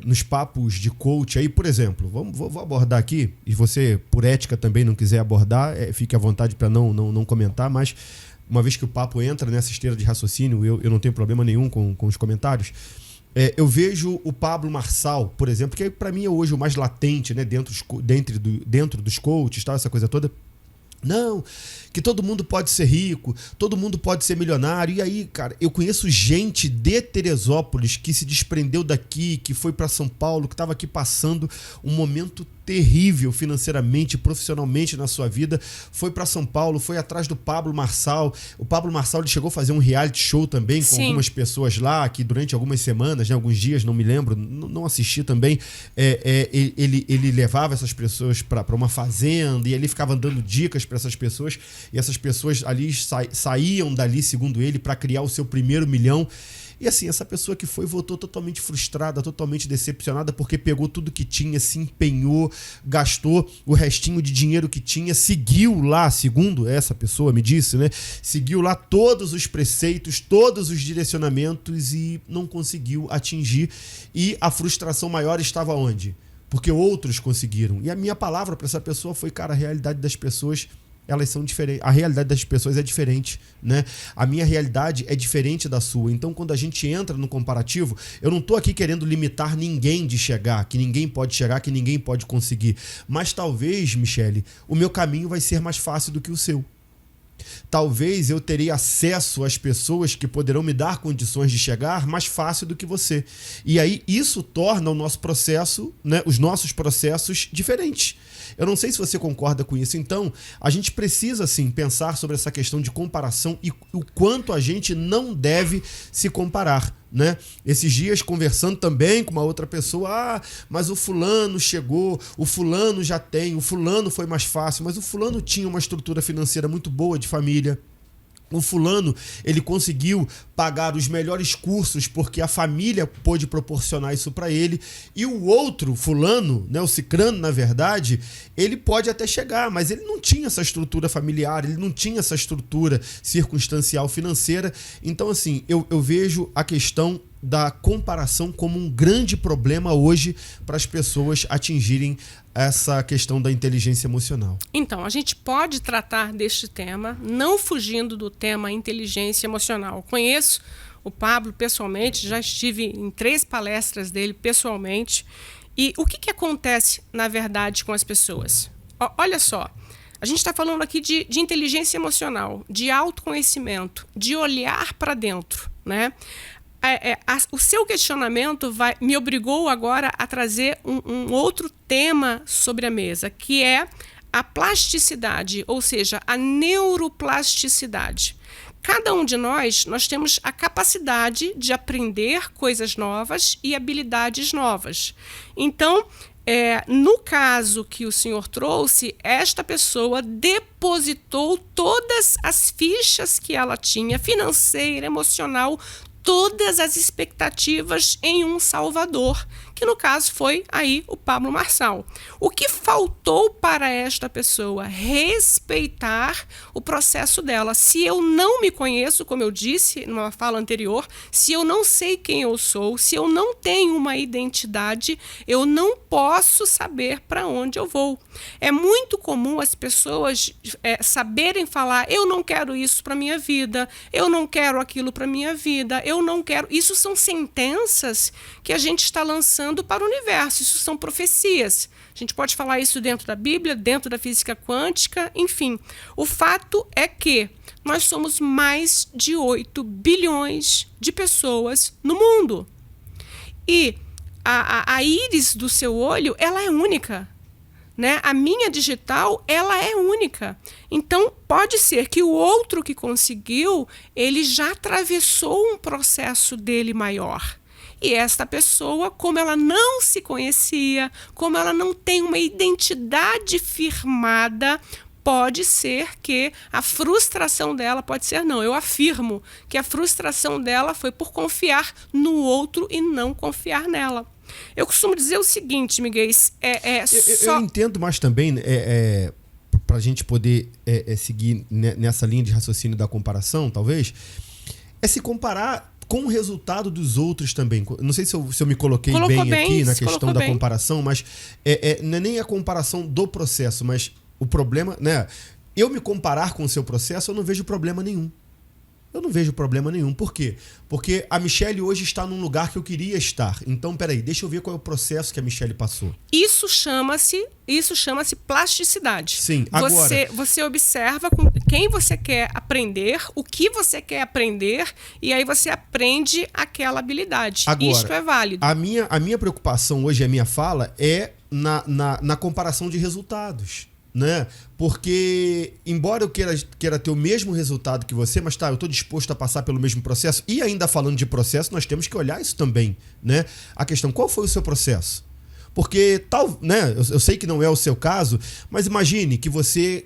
nos papos de coach aí, por exemplo, vou abordar aqui, e você, por ética, também não quiser abordar, fique à vontade para não comentar, mas uma vez que o papo entra nessa esteira de raciocínio, eu não tenho problema nenhum com os comentários. Eu vejo o Pablo Marçal, por exemplo, que para mim é hoje o mais latente, né, dentro dos coaches, tal, essa coisa toda. Não, que todo mundo pode ser rico, todo mundo pode ser milionário. E aí, cara, eu conheço gente de Teresópolis que se desprendeu daqui, que foi para São Paulo, que estava aqui passando um momento terrível financeiramente, profissionalmente na sua vida, foi para São Paulo, foi atrás do Pablo Marçal. O Pablo Marçal, ele chegou a fazer um reality show também com algumas pessoas lá, que durante algumas semanas, né, alguns dias, não me lembro, não assisti também, ele levava essas pessoas para uma fazenda e ele ficava dando dicas para essas pessoas, e essas pessoas ali saíam dali, segundo ele, para criar o seu primeiro milhão. E assim, essa pessoa que foi, voltou totalmente frustrada, totalmente decepcionada, porque pegou tudo que tinha, se empenhou, gastou o restinho de dinheiro que tinha, seguiu lá, segundo essa pessoa me disse, né? Seguiu lá todos os preceitos, todos os direcionamentos e não conseguiu atingir. E a frustração maior estava onde? Porque outros conseguiram. E a minha palavra para essa pessoa foi, cara, a realidade das pessoas, elas são diferentes. A realidade das pessoas é diferente, né? A minha realidade é diferente da sua. Então, quando a gente entra no comparativo, eu não estou aqui querendo limitar ninguém de chegar, que ninguém pode chegar, que ninguém pode conseguir. Mas talvez, Michele, o meu caminho vai ser mais fácil do que o seu. Talvez eu terei acesso às pessoas que poderão me dar condições de chegar mais fácil do que você. E aí isso torna o nosso processo, né, os nossos processos diferentes. Eu não sei se você concorda com isso. Então, a gente precisa, sim, pensar sobre essa questão de comparação e o quanto a gente não deve se comparar, né? Esses dias, conversando também com uma outra pessoa, mas o fulano chegou, o fulano já tem, o fulano foi mais fácil, mas o fulano tinha uma estrutura financeira muito boa de família. O fulano, ele conseguiu pagar os melhores cursos porque a família pôde proporcionar isso para ele. E o outro fulano, né, o cicrano, na verdade, ele pode até chegar, mas ele não tinha essa estrutura familiar, ele não tinha essa estrutura circunstancial financeira. Então, assim, eu vejo a questão da comparação como um grande problema hoje para as pessoas atingirem essa questão da inteligência emocional. Então, a gente pode tratar deste tema, não fugindo do tema inteligência emocional. Conheço o Pablo pessoalmente, já estive em 3 palestras dele pessoalmente. E o que acontece, na verdade, com as pessoas? Olha só, a gente está falando aqui de inteligência emocional, de autoconhecimento, de olhar para dentro, né? O seu questionamento me obrigou agora a trazer um outro tema sobre a mesa, que é a plasticidade, ou seja, a neuroplasticidade. Cada um de nós temos a capacidade de aprender coisas novas e habilidades novas. Então, no caso que o senhor trouxe, esta pessoa depositou todas as fichas que ela tinha, financeira, emocional, todas as expectativas em um salvador, que no caso foi aí o Pablo Marçal. O que faltou para esta pessoa? Respeitar o processo dela. Se eu não me conheço, como eu disse numa fala anterior, se eu não sei quem eu sou, se eu não tenho uma identidade, eu não posso saber para onde eu vou. É muito comum as pessoas saberem falar: eu não quero isso para minha vida, eu não quero aquilo para minha vida, eu não quero. Isso são sentenças que a gente está lançando para o universo, isso são profecias. A gente pode falar isso dentro da Bíblia, dentro da física quântica, enfim. O fato é que nós somos mais de 8 bilhões de pessoas no mundo. E a íris do seu olho, ela é única, né? A minha digital, ela é única. Então, pode ser que o outro que conseguiu, ele já atravessou um processo dele maior. E esta pessoa, como ela não se conhecia, como ela não tem uma identidade firmada, pode ser que a frustração dela, pode ser não, eu afirmo que a frustração dela foi por confiar no outro e não confiar nela. Eu costumo dizer o seguinte, Miguel, eu entendo, mas também para a gente poder seguir nessa linha de raciocínio da comparação, talvez, é se comparar com o resultado dos outros também. Não sei se eu me coloquei bem aqui na questão da comparação, mas não é nem a comparação do processo, mas o problema, né? Eu me comparar com o seu processo, eu não vejo problema nenhum. Eu não vejo problema nenhum. Por quê? Porque a Michelle hoje está num lugar que eu queria estar. Então, peraí, deixa eu ver qual é o processo que a Michelle passou. Isso chama-se plasticidade. Sim, agora... Você observa com quem você quer aprender, o que você quer aprender, e aí você aprende aquela habilidade. Agora, isto é válido. A minha preocupação hoje, a minha fala, é na comparação de resultados. Né? Porque, embora eu queira ter o mesmo resultado que você, mas eu estou disposto a passar pelo mesmo processo, e ainda falando de processo, nós temos que olhar isso também, né? A questão, qual foi o seu processo? Porque né, eu sei que não é o seu caso, mas imagine que você,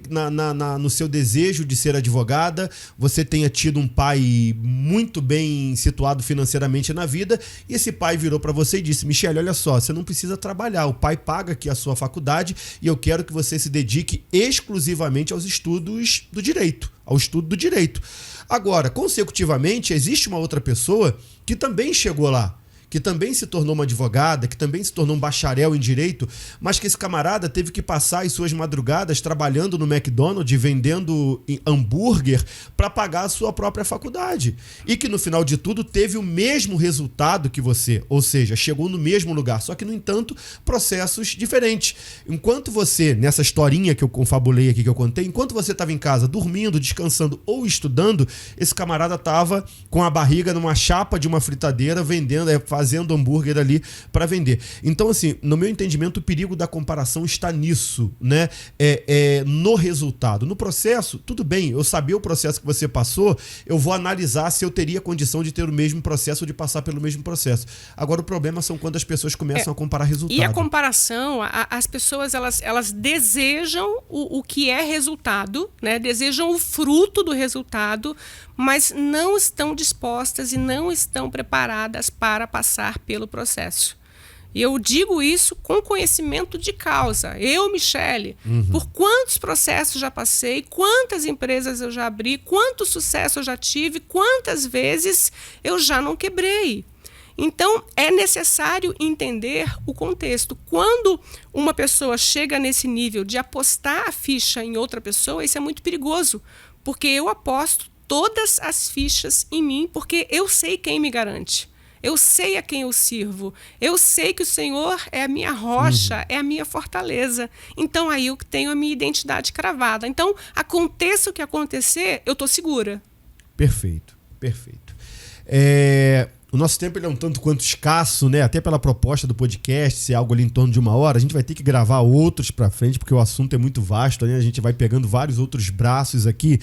no seu desejo de ser advogada, você tenha tido um pai muito bem situado financeiramente na vida, e esse pai virou para você e disse: Michelle, olha só, você não precisa trabalhar, o pai paga aqui a sua faculdade e eu quero que você se dedique exclusivamente aos estudos do direito, ao estudo do direito. Agora, consecutivamente, existe uma outra pessoa que também chegou lá, que também se tornou uma advogada, que também se tornou um bacharel em direito, mas que esse camarada teve que passar as suas madrugadas trabalhando no McDonald's, vendendo hambúrguer para pagar a sua própria faculdade. E que no final de tudo teve o mesmo resultado que você, ou seja, chegou no mesmo lugar, só que, no entanto, processos diferentes. Enquanto você, nessa historinha que eu confabulei aqui, que eu contei, enquanto você estava em casa dormindo, descansando ou estudando, esse camarada estava com a barriga numa chapa de uma fritadeira vendendo, fazendo fazendo hambúrguer ali para vender. Então, assim, no meu entendimento, o perigo da comparação está nisso, né? No resultado. No processo, tudo bem, eu sabia o processo que você passou, eu vou analisar se eu teria condição de ter o mesmo processo ou de passar pelo mesmo processo. Agora, o problema são quando as pessoas começam a comparar resultado. E a comparação, as pessoas, elas desejam o que é resultado, né? Desejam o fruto do resultado, mas não estão dispostas e não estão preparadas para passar pelo processo. E eu digo isso com conhecimento de causa. Eu, Michele, por quantos processos já passei, quantas empresas eu já abri, quanto sucesso eu já tive, quantas vezes eu já não quebrei. Então, é necessário entender o contexto. Quando uma pessoa chega nesse nível de apostar a ficha em outra pessoa, isso é muito perigoso, porque eu aposto todas as fichas em mim, porque eu sei quem me garante. Eu sei a quem eu sirvo. Eu sei que o Senhor é a minha rocha, é a minha fortaleza. Então, aí eu tenho a minha identidade cravada. Então, aconteça o que acontecer, eu estou segura. Perfeito, perfeito. O nosso tempo ele é um tanto quanto escasso, né? Até pela proposta do podcast, ser algo ali em torno de 1 hora, a gente vai ter que gravar outros para frente, porque o assunto é muito vasto, né? A gente vai pegando vários outros braços aqui.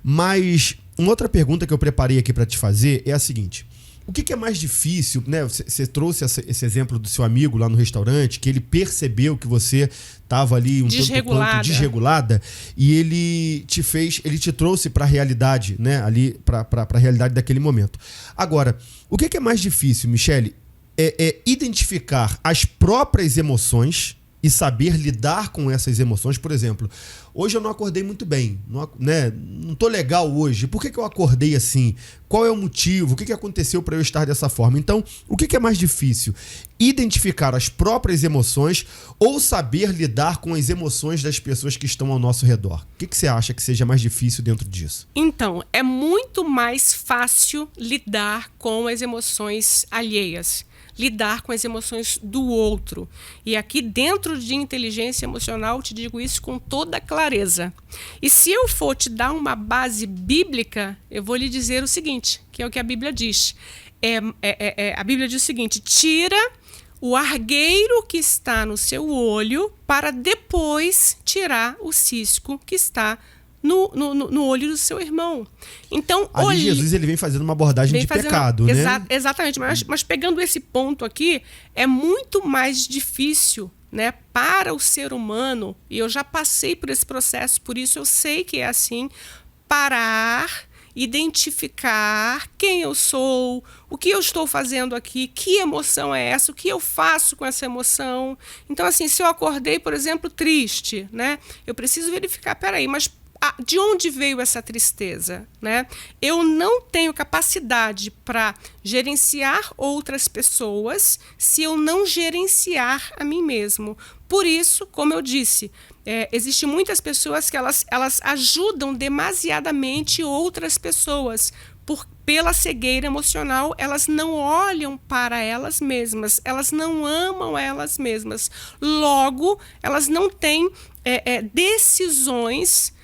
Mas uma outra pergunta que eu preparei aqui para te fazer é a seguinte: o que é mais difícil, né? Você trouxe esse exemplo do seu amigo lá no restaurante, que ele percebeu que você estava ali um tanto quanto desregulada, e ele te trouxe para a realidade, né? Ali para a realidade daquele momento. Agora, o que é mais difícil, Michele? É identificar as próprias emoções e saber lidar com essas emoções. Por exemplo, hoje eu não acordei muito bem, não tô legal hoje. Por que eu acordei assim? Qual é o motivo? O que aconteceu para eu estar dessa forma? Então, o que é mais difícil? Identificar as próprias emoções ou saber lidar com as emoções das pessoas que estão ao nosso redor? O que você acha que seja mais difícil dentro disso? Então, é muito mais fácil lidar com as emoções alheias. Lidar com as emoções do outro. E aqui dentro de inteligência emocional, te digo isso com toda clareza. E se eu for te dar uma base bíblica, eu vou lhe dizer o seguinte, que é o que a Bíblia diz. A Bíblia diz o seguinte: tira o argueiro que está no seu olho para depois tirar o cisco que está no olho do seu irmão. Então, Jesus ele vem fazendo uma abordagem de pecado, né? Exatamente, mas pegando esse ponto aqui, é muito mais difícil, né, para o ser humano, e eu já passei por esse processo, por isso eu sei que é assim, parar, identificar quem eu sou, o que eu estou fazendo aqui, que emoção é essa, o que eu faço com essa emoção. Então, assim, se eu acordei, por exemplo, triste, né, eu preciso verificar, peraí, mas de onde veio essa tristeza, né? Eu não tenho capacidade para gerenciar outras pessoas se eu não gerenciar a mim mesmo. Por isso, como eu disse, existem muitas pessoas que elas ajudam demasiadamente outras pessoas. Pela cegueira emocional, elas não olham para elas mesmas, elas não amam elas mesmas. Logo, elas não têm decisões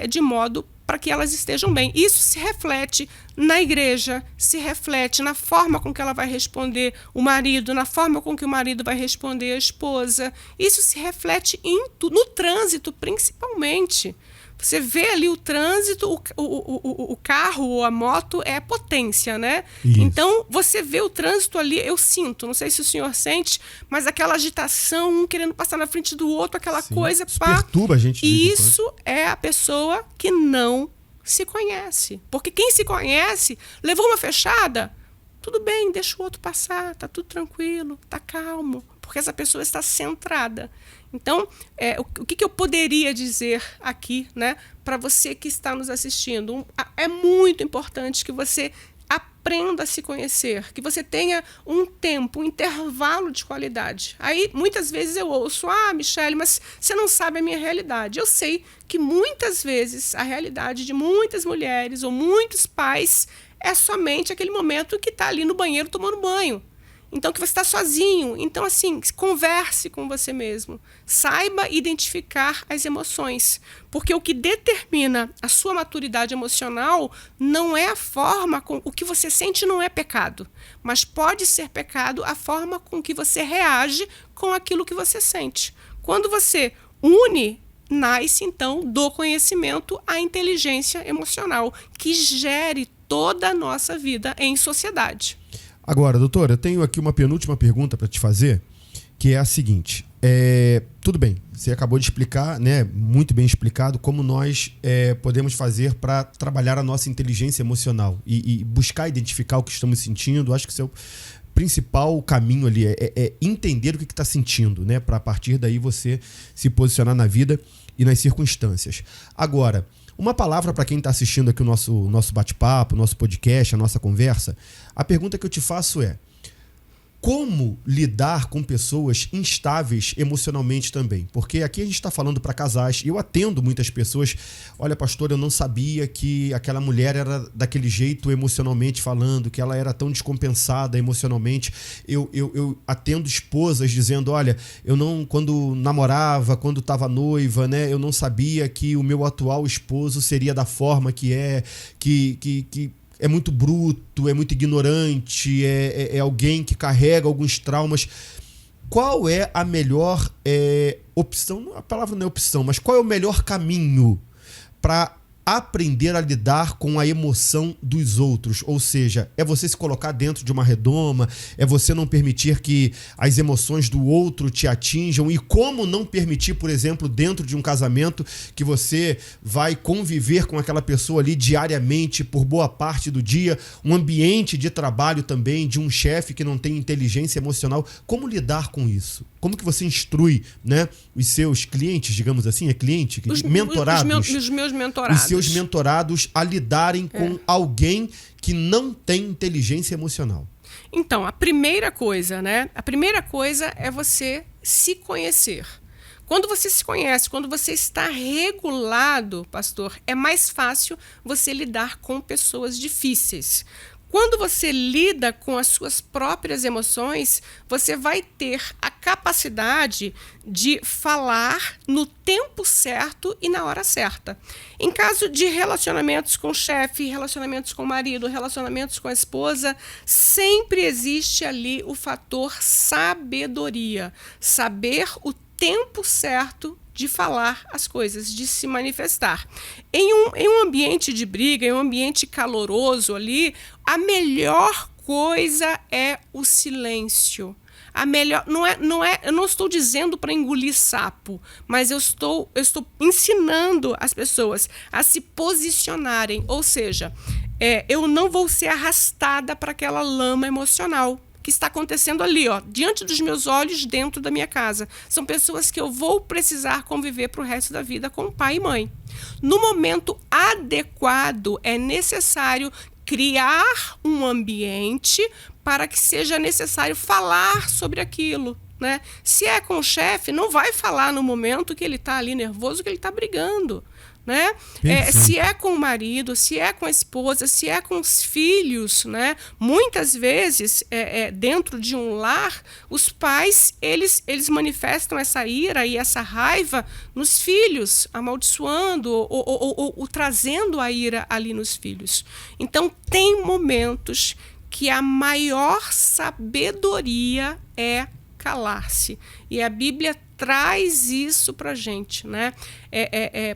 de modo para que elas estejam bem. Isso se reflete na igreja, se reflete na forma com que ela vai responder o marido, na forma com que o marido vai responder a esposa. Isso se reflete no trânsito, principalmente. Você vê ali o trânsito, o carro ou a moto é potência, né? Isso. Então, você vê o trânsito ali, eu sinto, não sei se o senhor sente, mas aquela agitação, um querendo passar na frente do outro, aquela coisa... Isso perturba a gente. E isso é a pessoa que não se conhece. Porque quem se conhece, levou uma fechada, tudo bem, deixa o outro passar, tá tudo tranquilo, tá calmo, porque essa pessoa está centrada. Então, o que eu poderia dizer aqui, né, para você que está nos assistindo? É muito importante que você aprenda a se conhecer, que você tenha um tempo, um intervalo de qualidade. Aí, muitas vezes eu ouço, Michele, mas você não sabe a minha realidade. Eu sei que muitas vezes a realidade de muitas mulheres ou muitos pais é somente aquele momento que está ali no banheiro tomando banho. Então, que você está sozinho. Então, assim, converse com você mesmo. Saiba identificar as emoções. Porque o que determina a sua maturidade emocional não é a forma com... O que você sente não é pecado. Mas pode ser pecado a forma com que você reage com aquilo que você sente. Quando você une, nasce, então, do conhecimento a inteligência emocional, que gere toda a nossa vida em sociedade. Agora, doutor, eu tenho aqui uma penúltima pergunta para te fazer, que é a seguinte. Tudo bem, você acabou de explicar, né, muito bem explicado, como nós podemos fazer para trabalhar a nossa inteligência emocional e buscar identificar o que estamos sentindo. Acho que esse é o principal caminho ali, é entender o que está sentindo, né, para a partir daí você se posicionar na vida e nas circunstâncias. Agora, uma palavra para quem está assistindo aqui o nosso bate-papo, o nosso podcast, a nossa conversa. A pergunta que eu te faço é: como lidar com pessoas instáveis emocionalmente também? Porque aqui a gente está falando para casais, e eu atendo muitas pessoas. Olha, pastor, eu não sabia que aquela mulher era daquele jeito emocionalmente falando, que ela era tão descompensada emocionalmente. Eu atendo esposas dizendo, olha, eu não, quando namorava, quando estava noiva, né, eu não sabia que o meu atual esposo seria da forma que é, que é muito bruto, é muito ignorante, é alguém que carrega alguns traumas. Qual é a melhor opção? A palavra não é opção, mas qual é o melhor caminho para aprender a lidar com a emoção dos outros? Ou seja, é você se colocar dentro de uma redoma, é você não permitir que as emoções do outro te atinjam. E como não permitir, por exemplo, dentro de um casamento, que você vai conviver com aquela pessoa ali diariamente por boa parte do dia, um ambiente de trabalho também, de um chefe que não tem inteligência emocional. Como lidar com isso? Como que você instrui, né, os seus clientes, digamos assim, mentorados? Os meus mentorados. Os seus mentorados a lidarem com alguém que não tem inteligência emocional. Então, a primeira coisa, né? A primeira coisa é você se conhecer. Quando você se conhece, quando você está regulado, pastor, é mais fácil você lidar com pessoas difíceis. Quando você lida com as suas próprias emoções, você vai ter a capacidade de falar no tempo certo e na hora certa. Em caso de relacionamentos com o chefe, relacionamentos com o marido, relacionamentos com a esposa, sempre existe ali o fator sabedoria. Saber o tempo certo de falar as coisas, de se manifestar. Em um ambiente de briga, em um ambiente caloroso ali, a melhor coisa é o silêncio. A melhor, eu não estou dizendo para engolir sapo, mas eu estou ensinando as pessoas a se posicionarem. Ou seja, eu não vou ser arrastada para aquela lama emocional que está acontecendo ali, ó, diante dos meus olhos, dentro da minha casa. São pessoas que eu vou precisar conviver para o resto da vida com pai e mãe. No momento adequado, é necessário criar um ambiente para que seja necessário falar sobre aquilo, né? Se é com o chefe, não vai falar no momento que ele está ali nervoso, que ele está brigando. Né? Se é com o marido, se é com a esposa, se é com os filhos, né? Muitas vezes, dentro de um lar, os pais eles manifestam essa ira e essa raiva nos filhos, amaldiçoando ou trazendo a ira ali nos filhos. Então, tem momentos que a maior sabedoria é calar-se. E a Bíblia traz isso para a gente, né?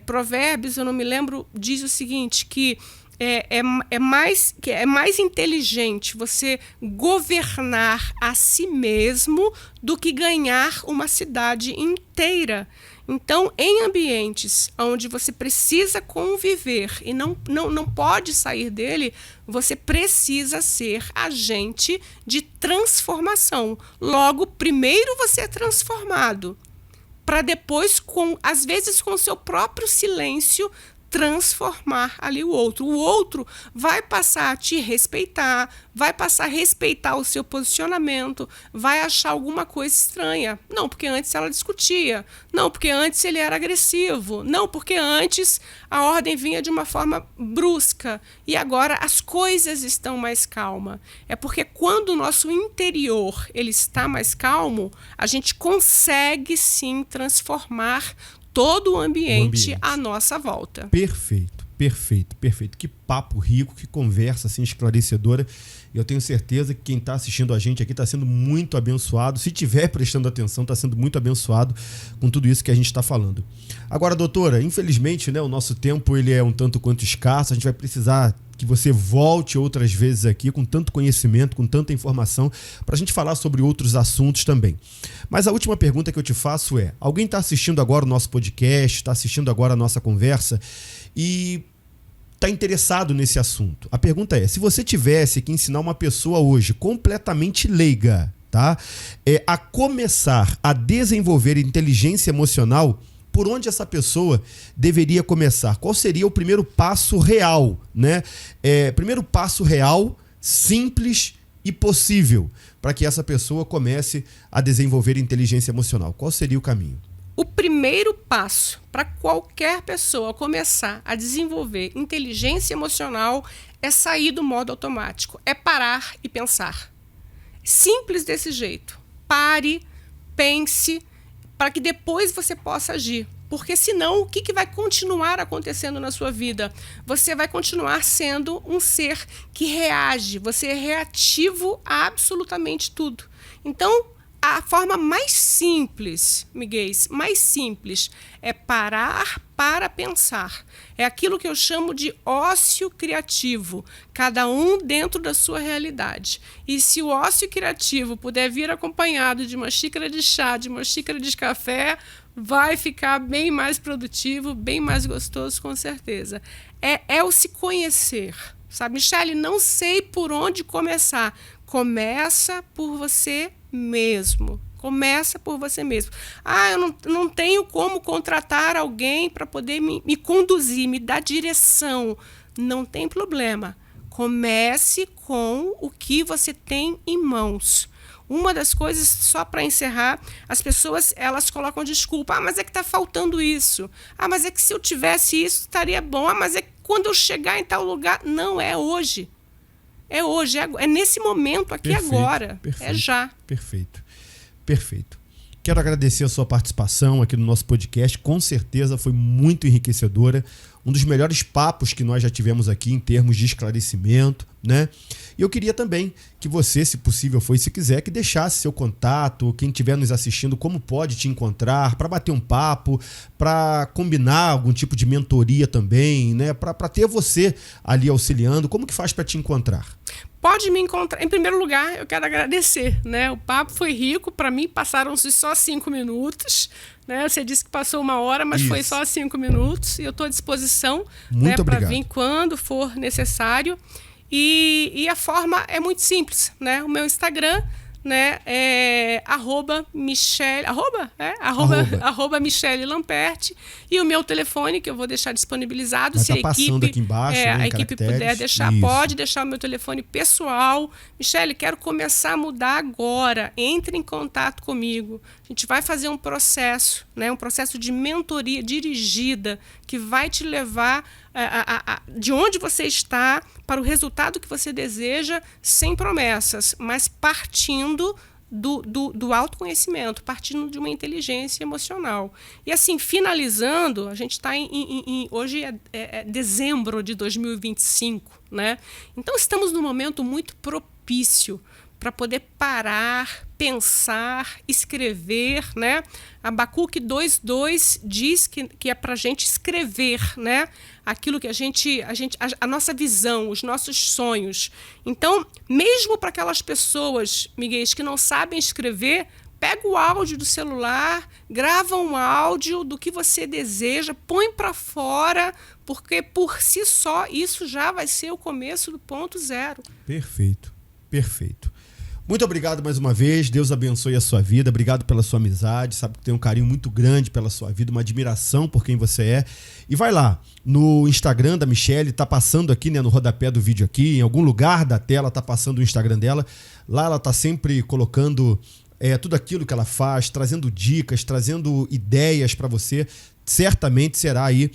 Provérbios, eu não me lembro, diz o seguinte, que é mais inteligente você governar a si mesmo do que ganhar uma cidade inteira. Então, em ambientes onde você precisa conviver e não pode sair dele, você precisa ser agente de transformação. Logo, primeiro você é transformado, para depois, às vezes com o seu próprio silêncio, transformar ali o outro. O outro vai passar a te respeitar, vai passar a respeitar o seu posicionamento, vai achar alguma coisa estranha. Não, porque antes ela discutia. Não, porque antes ele era agressivo. Não, porque antes a ordem vinha de uma forma brusca. E agora as coisas estão mais calmas. É porque quando o nosso interior ele está mais calmo, a gente consegue sim transformar todo o ambiente à nossa volta. Perfeito, perfeito, perfeito. Que papo rico, que conversa assim esclarecedora. Eu tenho certeza que quem está assistindo a gente aqui está sendo muito abençoado. Se estiver prestando atenção, está sendo muito abençoado com tudo isso que a gente está falando. Agora, doutora, infelizmente, né, o nosso tempo ele é um tanto quanto escasso. A gente vai precisar que você volte outras vezes aqui com tanto conhecimento, com tanta informação, para a gente falar sobre outros assuntos também. Mas a última pergunta que eu te faço é: alguém está assistindo agora o nosso podcast, está assistindo agora a nossa conversa e está interessado nesse assunto? A pergunta é: se você tivesse que ensinar uma pessoa hoje completamente leiga, tá, a começar a desenvolver inteligência emocional, por onde essa pessoa deveria começar? Qual seria o primeiro passo real, né? Primeiro passo real, simples e possível para que essa pessoa comece a desenvolver inteligência emocional. Qual seria o caminho? O primeiro passo para qualquer pessoa começar a desenvolver inteligência emocional é sair do modo automático, é parar e pensar. Simples desse jeito. Pare, pense, para que depois você possa agir. Porque senão, o que vai continuar acontecendo na sua vida? Você vai continuar sendo um ser que reage, você é reativo a absolutamente tudo. Então, a forma mais simples, miguéis, mais simples, é parar para pensar. É aquilo que eu chamo de ócio criativo, cada um dentro da sua realidade. E se o ócio criativo puder vir acompanhado de uma xícara de chá, de uma xícara de café, vai ficar bem mais produtivo, bem mais gostoso, com certeza. É o se conhecer, sabe? Michele, não sei por onde começar. Começa por você mesmo. Começa por você mesmo. Eu não tenho como contratar alguém para poder me conduzir, me dar direção. Não tem problema. Comece com o que você tem em mãos. Uma das coisas, só para encerrar, as pessoas elas colocam desculpa. Mas é que está faltando isso. Mas é que se eu tivesse isso, estaria bom. Mas é que quando eu chegar em tal lugar... Não, é hoje. É hoje, é nesse momento aqui, perfeito, agora. Perfeito, é já. Perfeito. Perfeito. Quero agradecer a sua participação aqui no nosso podcast. Com certeza foi muito enriquecedora. Um dos melhores papos que nós já tivemos aqui em termos de esclarecimento, né? E eu queria também que você, se possível for e se quiser, que deixasse seu contato, quem estiver nos assistindo, como pode te encontrar, para bater um papo, para combinar algum tipo de mentoria também, né? Para ter você ali auxiliando. Como que faz para te encontrar? Pode me encontrar. Em primeiro lugar, eu quero agradecer, né? O papo foi rico. Para mim, passaram-se só 5 minutos. Né? Você disse que passou 1 hora, mas foi só 5 minutos. E eu estou à disposição, né, para vir quando for necessário. E a forma é muito simples, né? O meu Instagram, né, é @Michele Lamperti, e o meu telefone, que eu vou deixar disponibilizado. Vai se tá passando aqui embaixo, né, a equipe puder deixar, pode deixar o meu telefone pessoal. Michele, quero começar a mudar agora. Entre em contato comigo. A gente vai fazer um processo, né, um processo de mentoria dirigida que vai te levar de onde você está para o resultado que você deseja, sem promessas, mas partindo do autoconhecimento, partindo de uma inteligência emocional. E assim, finalizando, a gente está hoje é dezembro de 2025, né? Então estamos num momento muito propício para poder parar, pensar, escrever, né? Abacuque 2:2 diz que é para a gente escrever, né? Aquilo que a nossa visão, os nossos sonhos. Então, mesmo para aquelas pessoas, Miguel, que não sabem escrever, pega o áudio do celular, grava um áudio do que você deseja, põe para fora, porque por si só isso já vai ser o começo do ponto zero. Perfeito, perfeito. Muito obrigado mais uma vez, Deus abençoe a sua vida, obrigado pela sua amizade, sabe que tem um carinho muito grande pela sua vida, uma admiração por quem você é. E vai lá, no Instagram da Michele, tá passando aqui, né, no rodapé do vídeo aqui, em algum lugar da tela tá passando o Instagram dela. Lá ela tá sempre colocando tudo aquilo que ela faz, trazendo dicas, trazendo ideias para você. Certamente será aí,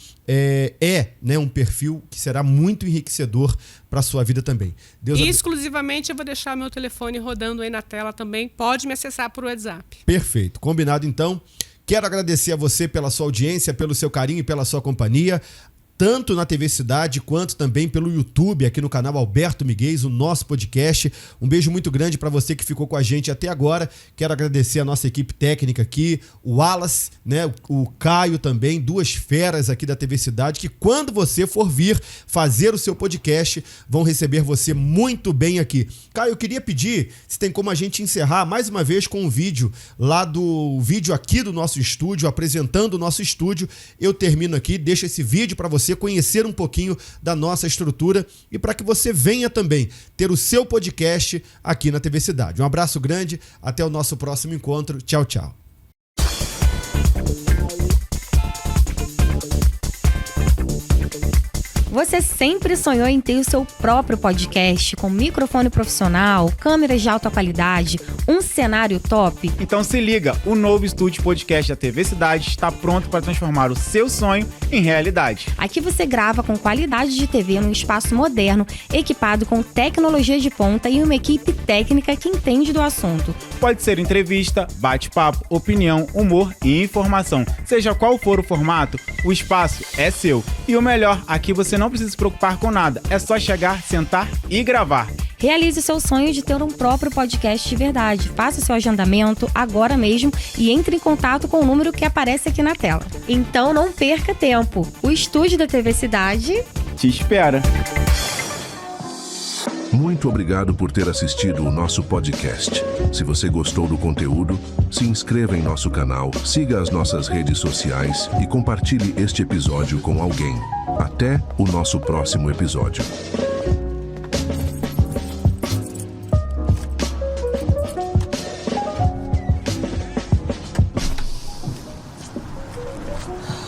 né, um perfil que será muito enriquecedor para a sua vida também. Exclusivamente eu vou deixar meu telefone rodando aí na tela também, pode me acessar por WhatsApp. Perfeito, combinado então. Quero agradecer a você pela sua audiência, pelo seu carinho e pela sua companhia, tanto na TV Cidade quanto também pelo YouTube, aqui no canal Alberto Miguel, o nosso podcast. Um beijo muito grande para você que ficou com a gente até agora. Quero agradecer a nossa equipe técnica aqui, o Wallace, né, o Caio também, duas feras aqui da TV Cidade, que quando você for vir fazer o seu podcast, vão receber você muito bem aqui. Caio, eu queria pedir se tem como a gente encerrar mais uma vez com um vídeo lá do vídeo aqui do nosso estúdio, apresentando o nosso estúdio. Eu termino aqui, deixo esse vídeo para você conhecer um pouquinho da nossa estrutura e para que você venha também ter o seu podcast aqui na TV Cidade. Um abraço grande, até o nosso próximo encontro. Tchau, tchau. Você sempre sonhou em ter o seu próprio podcast com microfone profissional, câmeras de alta qualidade, um cenário top? Então se liga, o novo estúdio podcast da TV Cidade está pronto para transformar o seu sonho em realidade. Aqui você grava com qualidade de TV num espaço moderno, equipado com tecnologia de ponta e uma equipe técnica que entende do assunto. Pode ser entrevista, bate-papo, opinião, humor e informação. Seja qual for o formato, o espaço é seu. E o melhor, aqui você não precisa se preocupar com nada. É só chegar, sentar e gravar. Realize seu sonho de ter um próprio podcast de verdade. Faça seu agendamento agora mesmo e entre em contato com o número que aparece aqui na tela. Então não perca tempo. O estúdio da TV Cidade te espera. Muito obrigado por ter assistido o nosso podcast. Se você gostou do conteúdo, se inscreva em nosso canal, siga as nossas redes sociais e compartilhe este episódio com alguém. Até o nosso próximo episódio.